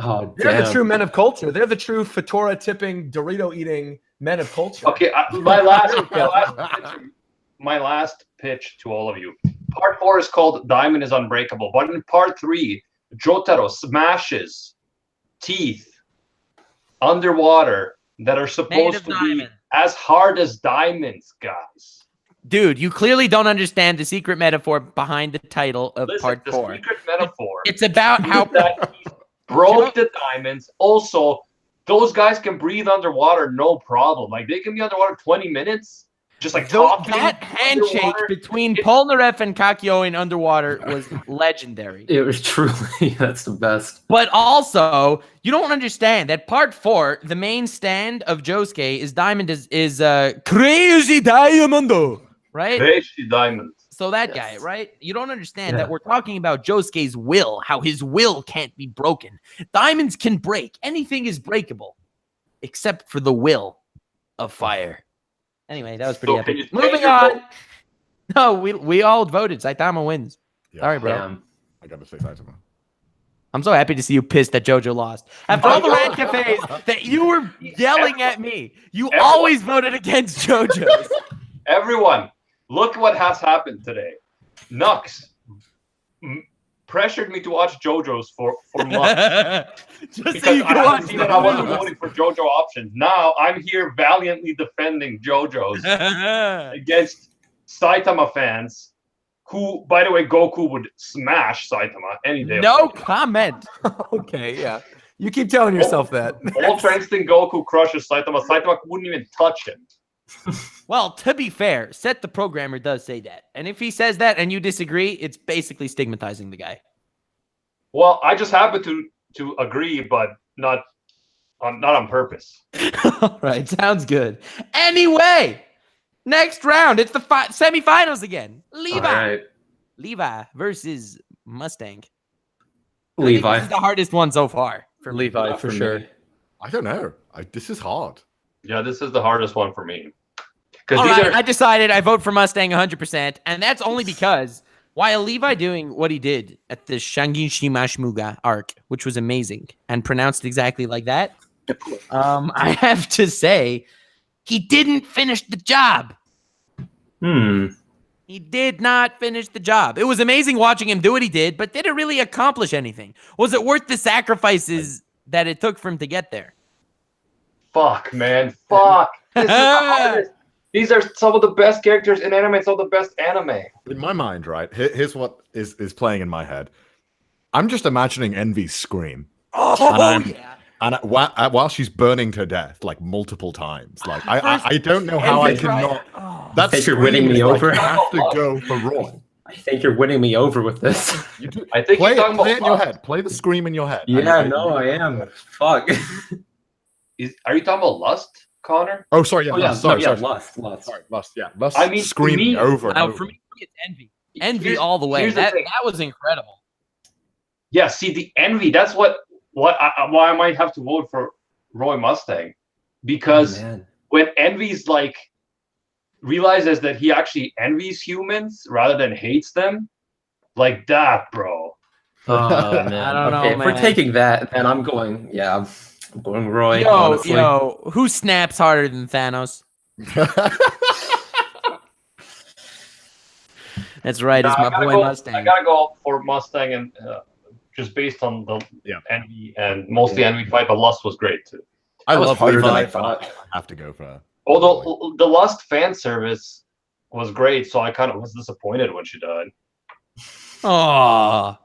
Oh, They're the damn. true men of culture. They're the true Fedora tipping, Dorito eating men of culture. Okay, my last pitch to all of you. Part 4 is called Diamond is Unbreakable, but in part 3, Jotaro smashes teeth underwater that are Made supposed of to be diamond. as hard as diamonds, guys. Dude, you clearly don't understand the secret metaphor behind the title of Listen, part the 4. secret metaphor It's about how that he broke the diamonds. Also, those guys can breathe underwater no problem. Like they can be underwater 20 minutes, just like talking. that handshake underwater. between Polnareff and Kakyo in underwater was legendary. It was truly, that's the best. But also, you don't understand that part 4, the main stand of Josuke is crazy diamondo, right? Crazy diamond. So that guy, right? You don't understand that we're talking about Josuke's will, how his will can't be broken. Diamonds can break. Anything is breakable, except for the will of fire. Anyway, that was pretty So can epic. you change Moving your on. vote? No, we all voted. Saitama wins. Yeah. Sorry, bro. Damn. I gotta say Saitama. I'm so happy to see you pissed that JoJo lost. After all the rant cafes that you were yelling at me, you always voted against JoJo's. Everyone, look what has happened today. Nux pressured me to watch JoJo's for months. Just so Because you can I watch seen that I wasn't voting for JoJo options. Now I'm here valiantly defending JoJo's against Saitama fans, who, by the way, Goku would smash Saitama any day. No comment. Okay, yeah. You keep telling yourself that. Ultra Instinct Goku crushes Saitama. Saitama wouldn't even touch him. Well, to be fair, Set the programmer does say that. And if he says that and you disagree, it's basically stigmatizing the guy. Well, I just happen to agree, but not on purpose. All right, sounds good. Anyway, next round, it's the semifinals again. Levi. All right. Levi versus Mustang. Levi. This is the hardest one so far. For me. Levi, for sure. I don't know. This is hard. Yeah, this is the hardest one for me. Because All these right, are I decided I vote for Mustang 100%, and that's only because while Levi doing what he did at the Shangin Shimashmuga arc, which was amazing and pronounced exactly like that, I have to say he didn't finish the job. He did not finish the job. It was amazing watching him do what he did, but did it really accomplish anything? Was it worth the sacrifices that it took for him to get there. Fuck, man. Fuck. This is the hardest. These are some of the best characters in anime. Some of the best anime. In my mind, right? Here's what is playing in my head. I'm just imagining Envy's scream. Oh, yeah. And while she's burning to death, like multiple times, like I don't know how I cannot. That's I think you're winning me over. You have to go for Roy. I think you're winning me over with this. You do. I think Play you're it, talking play it about in your head. Play the scream in your head. Yeah, no, I am. Fuck. Are you talking about Lust, Connor? Oh, sorry. Yeah, Oh yeah, Lust, sorry, yeah, sorry. Lust. Sorry, Lust. Yeah, Lust. I mean, to screaming me- over and over. For me, it's Envy. Envy Here's- all the way. here's the That thing. was incredible. Yeah, see, the envy, that's why I might have to vote for Roy Mustang. Because Man. when Envy's like realizes that he actually envies humans rather than hates them, like that, bro. Oh man. I don't know, okay, if we're man. taking that, then I'm going. Yeah, I'm going Roy. Yo, honestly. who snaps harder than Thanos? That's right, it's Nah, my I gotta boy go- Mustang. I gotta go for Mustang, and just based on the envy and mostly envy fight, but Lust was great too. I That was love harder than Levi, I thought. but I have to go for. Although the Lust fan service was great, so I kind of was disappointed when she died. Oh,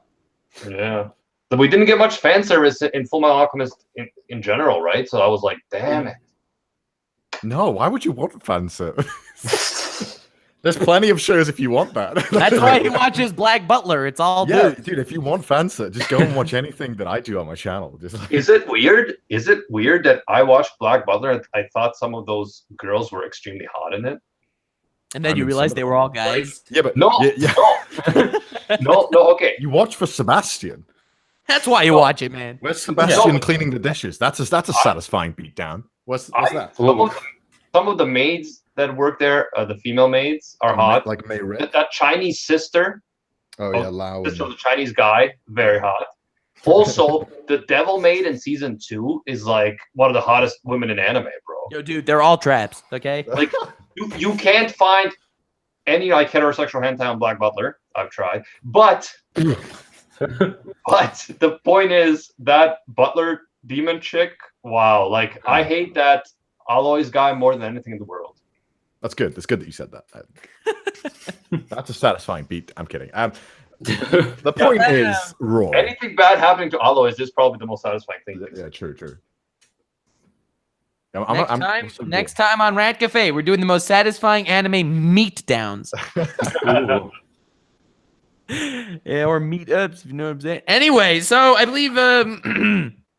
Yeah. But we didn't get much fan service in Full Metal Alchemist in general, right? So I was like, damn it. No, why would you want fan service? There's plenty of shows if you want that. that's why he watches Black Butler. It's all Yeah, dude. dude, if you want fan service, just go and watch anything that I do on my channel. Just like, Is it weird? Is it weird that I watched Black Butler and I thought some of those girls were extremely hot in it? And then I you mean, realize some they of were all guys. yeah, but No, yeah. no, okay. You watch for Sebastian. That's why you watch it, man. Where's Sebastian Yeah. cleaning the dishes? That's a satisfying beatdown. What's that? Some of the maids that work there, the female maids, are hot. Like May Red. That Chinese sister, Oh yeah, Lao. sister of the Chinese guy, very hot. Also, the devil maid in season 2 is like one of the hottest women in anime, bro. Yo, dude, they're all traps, okay? Like you can't find any like heterosexual hentai on Black Butler. I've tried, but the point is that Butler demon chick. Wow, like I hate that Aloy's guy more than anything in the world. That's good. It's good that you said that. That's a satisfying beat. I'm kidding. The point is, Raw. Anything bad happening to Aloy is just probably the most satisfying thing. Yeah, true. Next time on Rant Cafe, we're doing the most satisfying anime meat downs. Ooh. Yeah, or meetups, if you know what I'm saying. Anyway, so I believe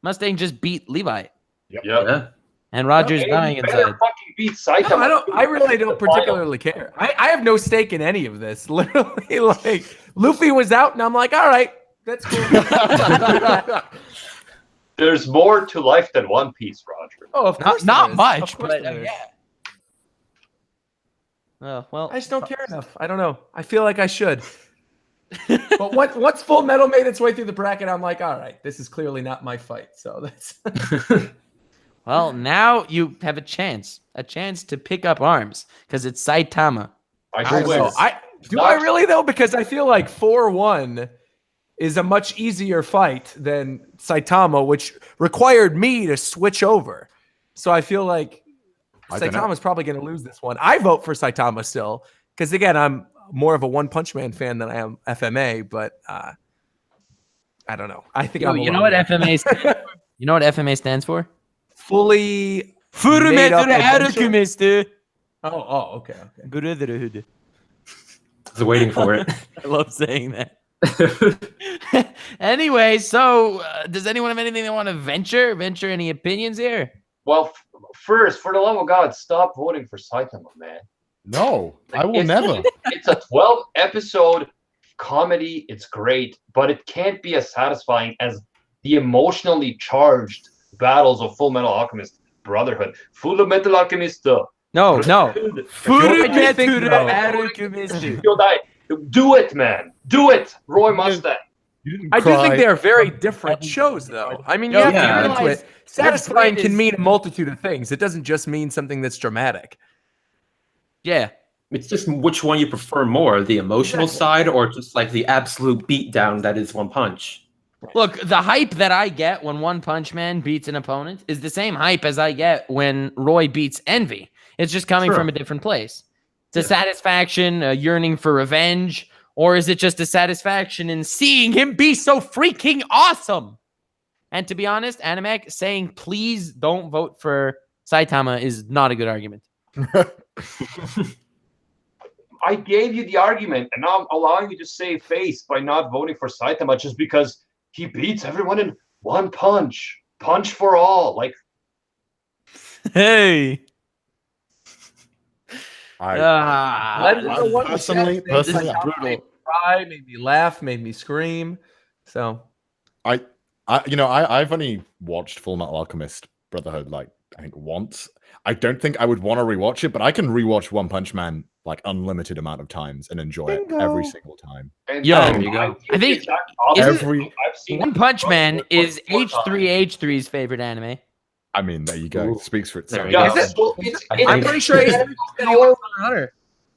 Mustang just beat Levi. Yeah. And Roger's Hey, dying you better inside. fucking beat Saitama. I really don't particularly care. I have no stake in any of this. Literally, like Luffy was out, and I'm like, all right, that's cool. There's more to life than One Piece, Roger. Oh, of course, Not there is. much, Of course but there is. yeah. Oh, well, I just don't care enough. I don't know. I feel like I should. But once Full Metal made its way through the bracket, I'm like, all right, this is clearly not my fight. So that's well, now you have a chance to pick up arms because it's Saitama. I I swear. know. Do I really though? Because I feel like 4-1 is a much easier fight than Saitama, which required me to switch over. So I feel like I don't know. Saitama's probably going to lose this one. I vote for Saitama still because again, I'm more of a One Punch Man fan than I am FMA. But I don't know. I think I'm You know what FMA stands for? You know what FMA stands for? fully made up adventure? Alchemist. Oh, okay. Brotherhood. I was waiting for it. I love saying that. Anyway, so does anyone have anything they want to venture any opinions here? Well, first, for the love of God, stop voting for Saitama, man. No, I will It's- never. It's a 12-episode comedy. It's great, but it can't be as satisfying as the emotionally charged battles of Full Metal Alchemist Brotherhood. Full Metal Alchemist. No. You'll die. Do it, man. Do it, Roy Mustang. You didn't I do think cry. they are very different shows, though. I mean, you Yo, have yeah. to get into it. Satisfying great can is- mean a multitude of things. It doesn't just mean something that's dramatic. Yeah. It's just which one you prefer more, the emotional side or just like the absolute beatdown that is One Punch. Look, the hype that I get when One Punch Man beats an opponent is the same hype as I get when Roy beats Envy. It's just coming from a different place. It's a satisfaction, a yearning for revenge, or is it just a satisfaction in seeing him be so freaking awesome? And to be honest, Animec, saying please don't vote for Saitama is not a good argument. I gave you the argument, and now I'm allowing you to save face by not voting for Saitama just because he beats everyone in one punch. Punch for all. Like, Hey. Let me know what personally, this is I- brutal. made me cry, made me laugh, made me scream. So I've only watched Full Metal Alchemist Brotherhood like I think once. I don't think I would want to rewatch it, but I can rewatch One Punch Man like unlimited amount of times and enjoy it every single time. and Yo, and there you go. I think the exact opposite. every- I've seen One Punch Man it is four times. H3H3's favorite anime. I mean, there you go. Ooh. Speaks for There itself. we go. Yeah, Is so it's I'm pretty sure it's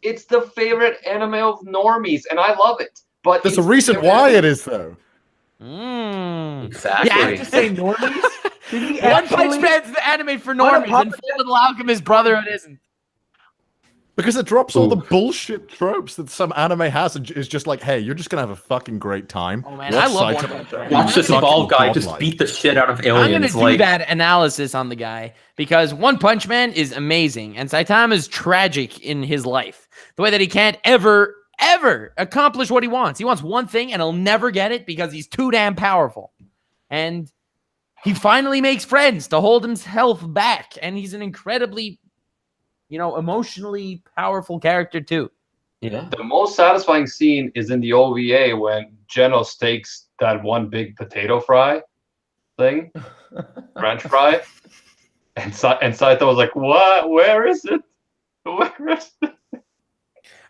it's the favorite anime of normies, and I love it. But There's a it's reason favorite why anime- it is though. Exactly. Yeah, I have to say normies. One Punch Man's the anime for normies, and Full Metal Alchemist Brotherhood isn't. Because it drops all the Ooh. bullshit tropes that some anime has and is just like, hey, you're just gonna have a fucking great time. Oh man, I Watch love Saitama. One Punch Man. Watch this Fucking bald guy just godlike. beat the shit out of I'm gonna aliens. do Like, that analysis on the guy because One Punch Man is amazing, and Saitama is tragic in his life. The way that he can't ever accomplish what he wants. He wants one thing, and he'll never get it because he's too damn powerful. And he finally makes friends to hold himself back, and he's an incredibly, emotionally powerful character too. yeah. The most satisfying scene is in the OVA when Geno stakes that one big potato fry thing, French fry, and Saito was like, "What? Where is it? Where is it?"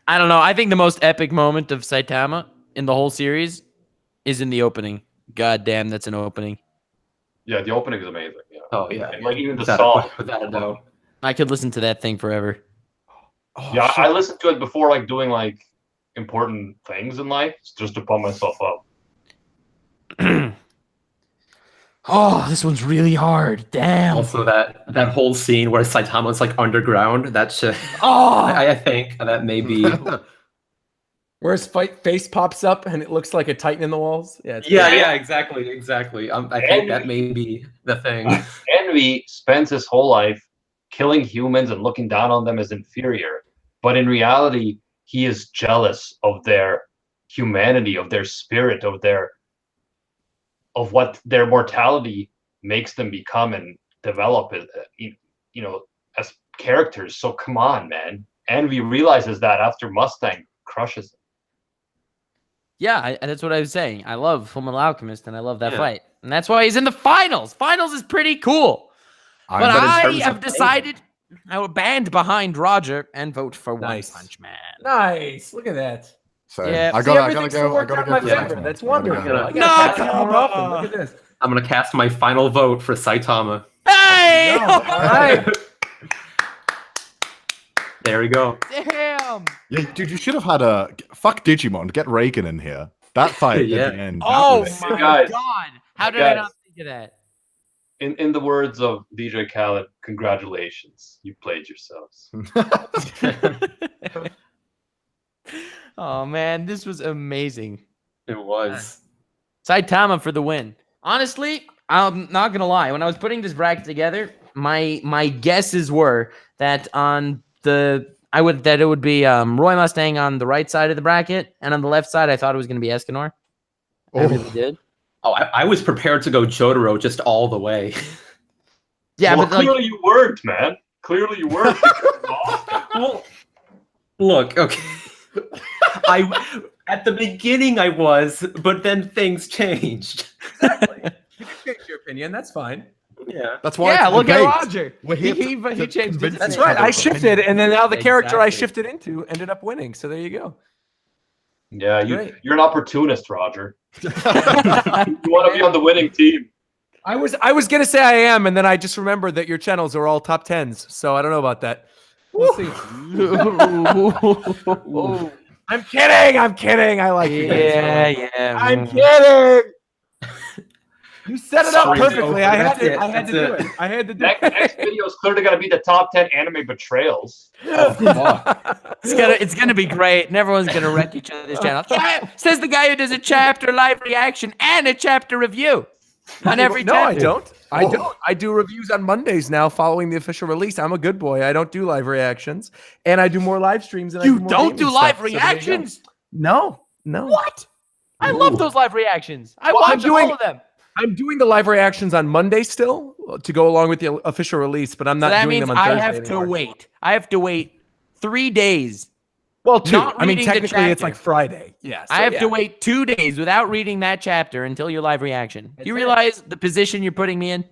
I don't know. I think the most epic moment of Saitama in the whole series is in the opening. God damn, that's an opening. Yeah, the opening is amazing. Yeah. Oh yeah. And, like, even the Without song. without a doubt. I could listen to that thing forever. Oh, Yeah, shit. I listened to it before like doing like important things in life just to pump myself up. Oh, this one's really hard. Damn. Also, that whole scene where Saitama's like underground. That shit. Oh, I think that may be. Where his face pops up and it looks like a titan in the walls. Yeah. It's Yeah, exactly. I think that may be the thing. Envy spends his whole life killing humans and looking down on them as inferior. But in reality, he is jealous of their humanity, of their spirit, of what their mortality makes them become and develop as characters. So come on, man. Envy realizes that after Mustang crushes him. yeah, that's what I was saying. I love Fullmetal Alchemist, and I love that Yeah. fight. And that's why he's in the finals. Finals is pretty cool. But but in I terms have of- decided I will band behind Roger and vote for Nice. One Punch Man. Nice. Look at that. So Yeah. I See, gotta everything's go. I worked gotta out go. in for my the favor. next one. That's I gotta go. wonderful. I No, gotta cast it more often. Look at this. I'm gonna cast my final vote for Saitama. Hey! All right. There we go. Damn! Yeah, dude, you should have had a fuck Digimon. Get Reagan in here. That fight Yeah. at the end. that Oh was- my Guys. god! How Hey, did I guys. not think of that? In the words of DJ Khaled, congratulations. You played yourselves. Oh man, this was amazing. It was. Saitama for the win. Honestly, I'm not gonna lie. When I was putting this bracket together, my guesses were that it would be Roy Mustang on the right side of the bracket, and on the left side, I thought it was gonna be Escanor. I Oh. really did. Oh, I was prepared to go Jotaro just all the way. Yeah, well, but like, clearly you weren't, man. Clearly you weren't. Well, look, okay. At the beginning I was, but then things changed. Exactly. You can change your opinion. That's fine. Yeah. That's why. yeah, it's a look at debate. Roger. We're He, here he, to he changed convince it. That's each right. other I of shifted, and then now the character I Exactly. shifted into ended up winning. So there you go. Yeah, Great. you're an opportunist, Roger. You want to be on the winning team. I was gonna say I am, and then I just remembered that your channels are all top 10s. So I don't know about that. We'll see. I'm kidding. I like you guys. Yeah. I'm kidding. You set it up Sorry, perfectly. I had that's to. it, I had to that's do it. it. I had to do Next video is clearly gonna be the top 10 anime betrayals. Oh, fuck. It's gonna be great, and everyone's gonna wreck each other's channel. Yeah, says the guy who does a chapter live reaction and a chapter review on every No, I chapter. don't. I don't. I do reviews on Mondays now, following the official release. I'm a good boy. I don't do live reactions, and I do more live streams. And I You do more don't do gaming live stuff, so there you go. reactions? No. What? I love those live reactions. I Well, I'm watch doing- all of them. I'm doing the live reactions on Monday still to go along with the official release, but I'm So not that doing means them on I Thursday have anymore. to wait. I have to wait 3 days. Well, 2. not I mean, reading the technically, it's chapter. like Friday. Yeah. I have to wait 2 days without reading that chapter until your live reaction. Do you That's it. realize the position you're putting me in?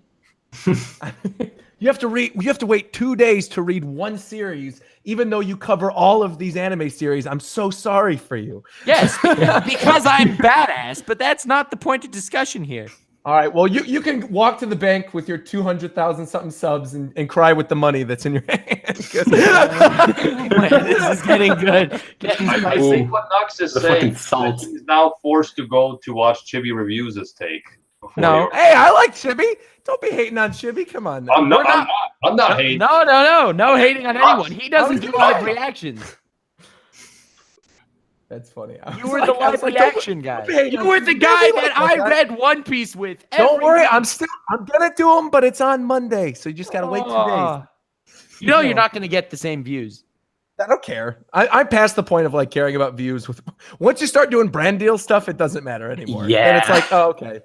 You have to read. You have to wait 2 days to read one series, even though you cover all of these anime series. I'm so sorry for you. Yes, because I'm badass, but that's not the point of discussion here. All right. Well, you can walk to the bank with your 200,000 something subs and cry with the money that's in your hand. This is getting good. Getting I spicy. think what Nux is The saying fucking is that salt. he's now forced to go to watch Chibi reviews his take. before No. he- Hey, I like Chibi. Don't be hating on Chibi. Come on. Now. I'm not. We're I'm not. I'm not hating. No hating on anyone. He doesn't do live reactions. That's funny. You were the live reaction guy. You were the guy that I read One Piece with. Don't every worry. week. I'm gonna do them, but it's on Monday, so you just gotta wait 2 days. You know you're not going to get the same views. I don't care. I'm past the point of like caring about views. With once you start doing brand deal stuff, it doesn't matter anymore. And it's Yeah. like, oh, okay.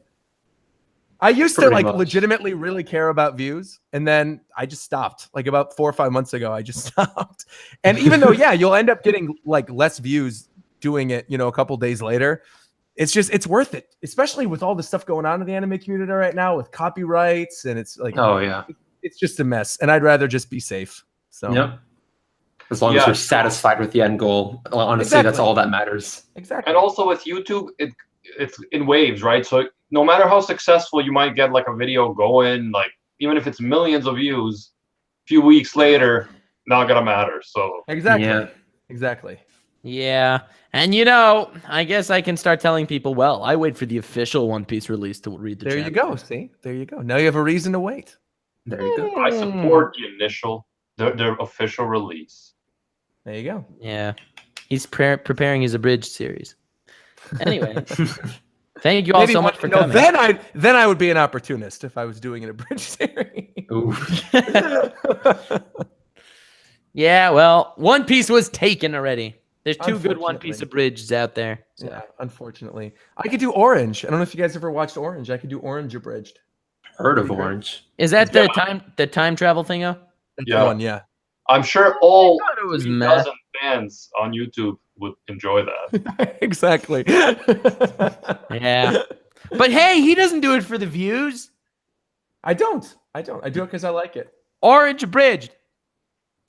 I used to Pretty like much. legitimately really care about views, and then I just stopped. Like about 4 or 5 months ago, I just stopped. And even though, yeah, you'll end up getting like less views doing it, a couple days later. It's worth it, especially with all the stuff going on in the anime community right now with copyrights, and it's like, Oh, yeah. it's just a mess. And I'd rather just be safe. So Yep. As long as Yeah. you're satisfied with the end goal. Honestly, that's Exactly. all that matters. exactly. And also with YouTube, it's in waves, right? So no matter how successful you might get like a video going, like even if it's millions of views, a few weeks later, not gonna matter. So Exactly. Yeah. Exactly. Yeah. And I guess I can start telling people, well, I wait for the official One Piece release to read the There you chapter. go. See, there you go. Now you have a reason to wait. There you go. I support the initial, their official release. There you go. Yeah. He's preparing his abridged series. Anyway, thank you all so much for coming. Then I would be an opportunist if I was doing an abridged series. Ooh. Yeah, well, One Piece was taken already. There's 2 good One Piece Unfortunately. abridged out there. So. Yeah, unfortunately, I could do Orange. I don't know if you guys ever watched Orange. I could do Orange abridged. Heard of Orange. Is that the time travel thingo? That's Yeah. the one, yeah. I'm sure all thought it was 3,000 fans on YouTube would enjoy that. Exactly. Yeah. But hey, he doesn't do it for the views. I don't. I do it because I like it. Orange abridged.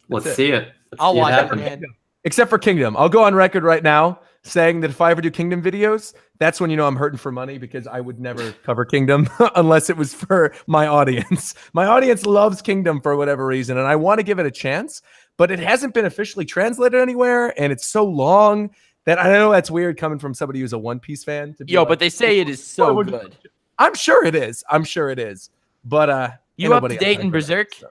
Let's it. see it. Let's I'll see it watch it, happen. man. Except for Kingdom. I'll go on record right now saying that if I ever do Kingdom videos, that's when I'm hurting for money, because I would never cover Kingdom unless it was for my audience. My audience loves Kingdom for whatever reason, and I want to give it a chance, but it hasn't been officially translated anywhere, and it's so long that I know that's weird coming from somebody who's a One Piece fan. To be Yo, like, but they say it is so Well, good. I'm sure it is. But You ain't up nobody to date got in time for that, Berserk? so.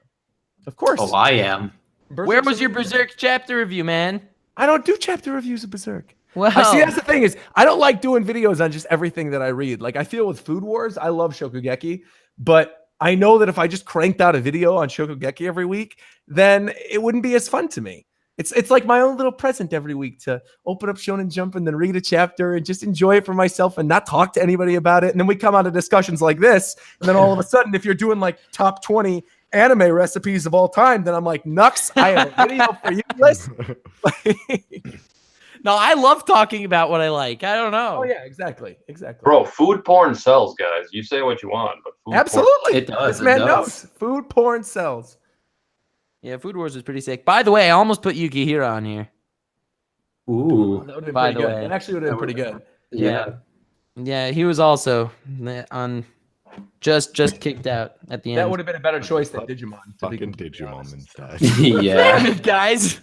Of course. Oh, I am. Where was your Berserk chapter review, man? I don't do chapter reviews of Berserk. Well, I see. That's the thing is, I don't like doing videos on just everything that I read. Like I feel with Food Wars, I love Shokugeki, but I know that if I just cranked out a video on Shokugeki every week, then it wouldn't be as fun to me. It's like my own little present every week to open up Shonen Jump and then read a chapter and just enjoy it for myself and not talk to anybody about it. And then we come out of discussions like this, and then all of a sudden, if you're doing like top 20 anime recipes of all time, then I'm like, Nux, I have a video for you. Listen. no, I love talking about what I like. I don't know. Oh yeah, exactly. Bro, food porn sells, guys. You say what you want, but food Absolutely. It does, This it man does. knows. Food porn sells. Yeah, Food Wars was pretty sick. By the way, I almost put Yukihira on here. Ooh. That would have been By pretty the good. way. That actually would have been pretty good. Yeah. Yeah, he was also on just kicked out at the end. That would have been a better choice than Digimon. to be Fucking completely Digimon honest. instead. Damn Yeah. it, guys.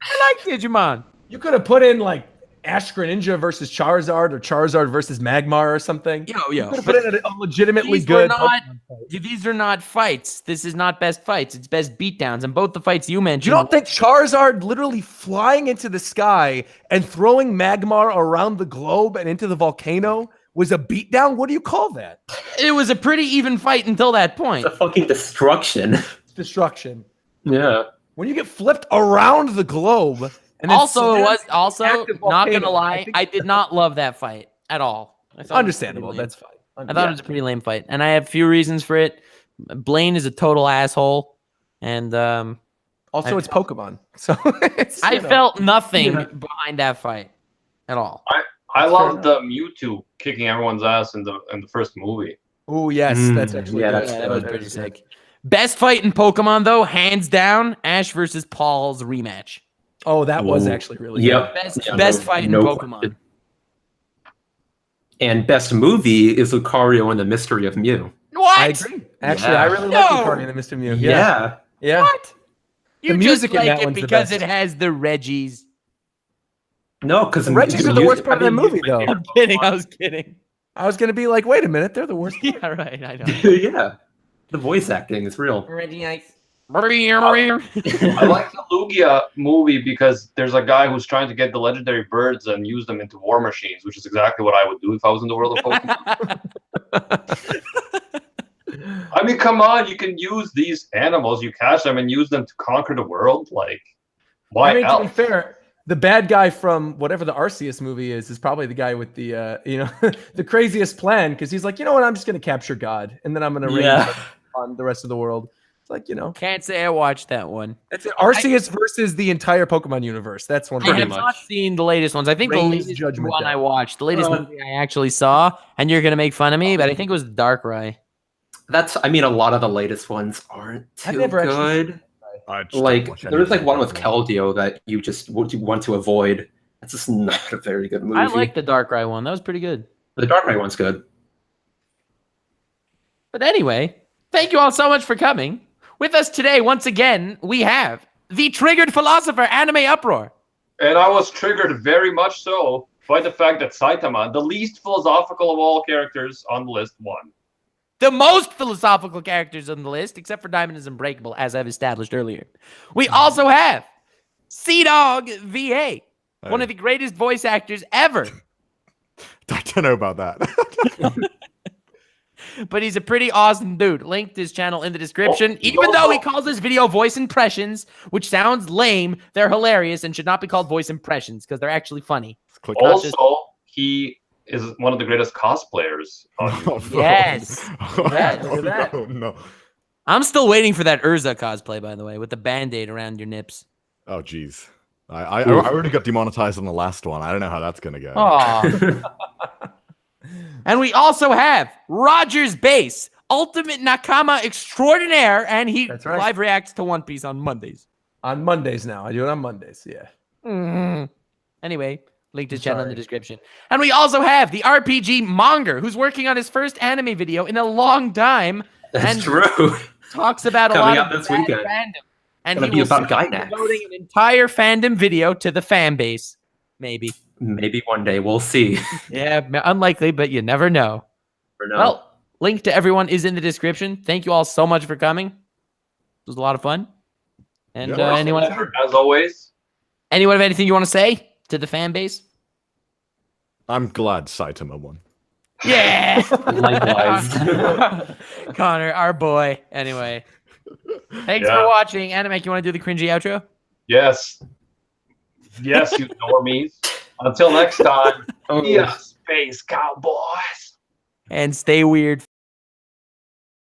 I like Digimon. You could have put in like Ash Greninja versus Charizard or Charizard versus Magmar or something. Yo. Put it in a legitimately These were good. not- Pokemon fight. These are not fights. This is not best fights. It's best beatdowns. And both the fights you mentioned. You don't think Charizard literally flying into the sky and throwing Magmar around the globe and into the volcano was a beatdown? What do you call that? it was a pretty even fight until that point? The fucking destruction. Destruction. Yeah. When you get flipped around the globe. And then Also, it was slammed also active not gonna volcano, lie, think- I did not love that fight at all. I thought it was Understandable. pretty lame. That's fine. I thought it was a pretty lame fight, and I have a few reasons for it. Blaine is a total asshole, and Also, it's Pokemon. So it's, I you know. felt nothing Yeah. behind that fight at all. I Fair love the Mewtwo kicking everyone's ass in the first movie. Oh, yes. Mm, That's actually yeah, good. that's Yeah, that was good. pretty sick. Best fight in Pokemon, though, hands down, Ash versus Paul's rematch. Oh, that was Ooh. actually really Yep. Best Yeah, best no- fight in no Pokemon. question. And best movie is Lucario and the Mystery of Mew. What? I agree. Actually, Yeah. I really No. like Lucario and the Mr. Mew. Yeah. Yeah. What? You The just music in like that it one's the because best. it has the Reggies. No, because The Reggies are the worst part of the movie, though. I'm kidding. I was kidding. I was going to be like, wait a minute. They're the worst. Yeah, right. I know. Yeah. The voice acting is real. Reggie Ice. I like the Lugia movie because there's a guy who's trying to get the legendary birds and use them into war machines, which is exactly what I would do if I was in the world of Pokemon. I mean, come on, you can use these animals, you catch them and use them to conquer the world. Like, why I mean, to else? be fair, the bad guy from whatever the Arceus movie is probably the guy with the, the craziest plan. Because he's like, you know what? I'm just going to capture God. And then I'm going to reign on the rest of the world. It's like, Can't say I watched that one. That's it. Arceus versus the entire Pokemon universe. That's one. I Pretty have much. not seen the latest ones. I think the Rain's latest Judgment one Day. I watched, the latest movie I actually saw, and you're gonna make fun of me, but I think it was Darkrai. I mean, a lot of the latest ones aren't I've too never actually good. I just don't Like, watch any there's of like them one with anymore. Keldeo that you just want to avoid. It's just not a very good movie. I like the Darkrai one. That was pretty good. The Darkrai one's good. But anyway, thank you all so much for coming. With us today, once again, we have the Triggered Philosopher Anime Uproar. And I was triggered very much so by the fact that Saitama, the least philosophical of all characters on the list, won. The most philosophical characters on the list, except for Diamond is Unbreakable, as I've established earlier. We also have Sea Dog VA, one of the greatest voice actors ever. I don't know about that. But he's a pretty awesome dude. Linked his channel in the description. Even though he calls his video voice impressions, which sounds lame, they're hilarious and should not be called voice impressions because they're actually funny. Click Also, he is one of the greatest cosplayers. On Oh, no. Yes. Yeah, look at that. Oh, no. I'm still waiting for that Urza cosplay, by the way, with the band-aid around your nips. Oh, jeez. I already got demonetized on the last one. I don't know how that's going to go. Aw. And we also have Rogers Base, Ultimate Nakama Extraordinaire, and he That's right. live reacts to One Piece on Mondays. On Mondays now. I do it on Mondays. Yeah. Mhm. Anyway, link to his channel in the Sorry. description. And we also have the RPG Monger, who's working on his first anime video in a long time. That's and true. talks about a Coming lot up of this bad weekend. fandom. And Gonna he be will about start Gynax. devoting an entire fandom video to the fan base. Maybe. Maybe one day we'll see. Yeah, unlikely, but you never know. For now. Well, link to everyone is in the description. Thank you all so much for coming. It was a lot of fun. And Yeah. anyone As always, have anything you want to say to the fan base? I'm glad Saitama won. Yeah. Likewise. Connor, our boy. Anyway. Thanks Yeah. for watching. Animek, you want to do the cringy outro? yes. Yes, you normies. Until next time, Oh. be a space cowboys. And stay weird.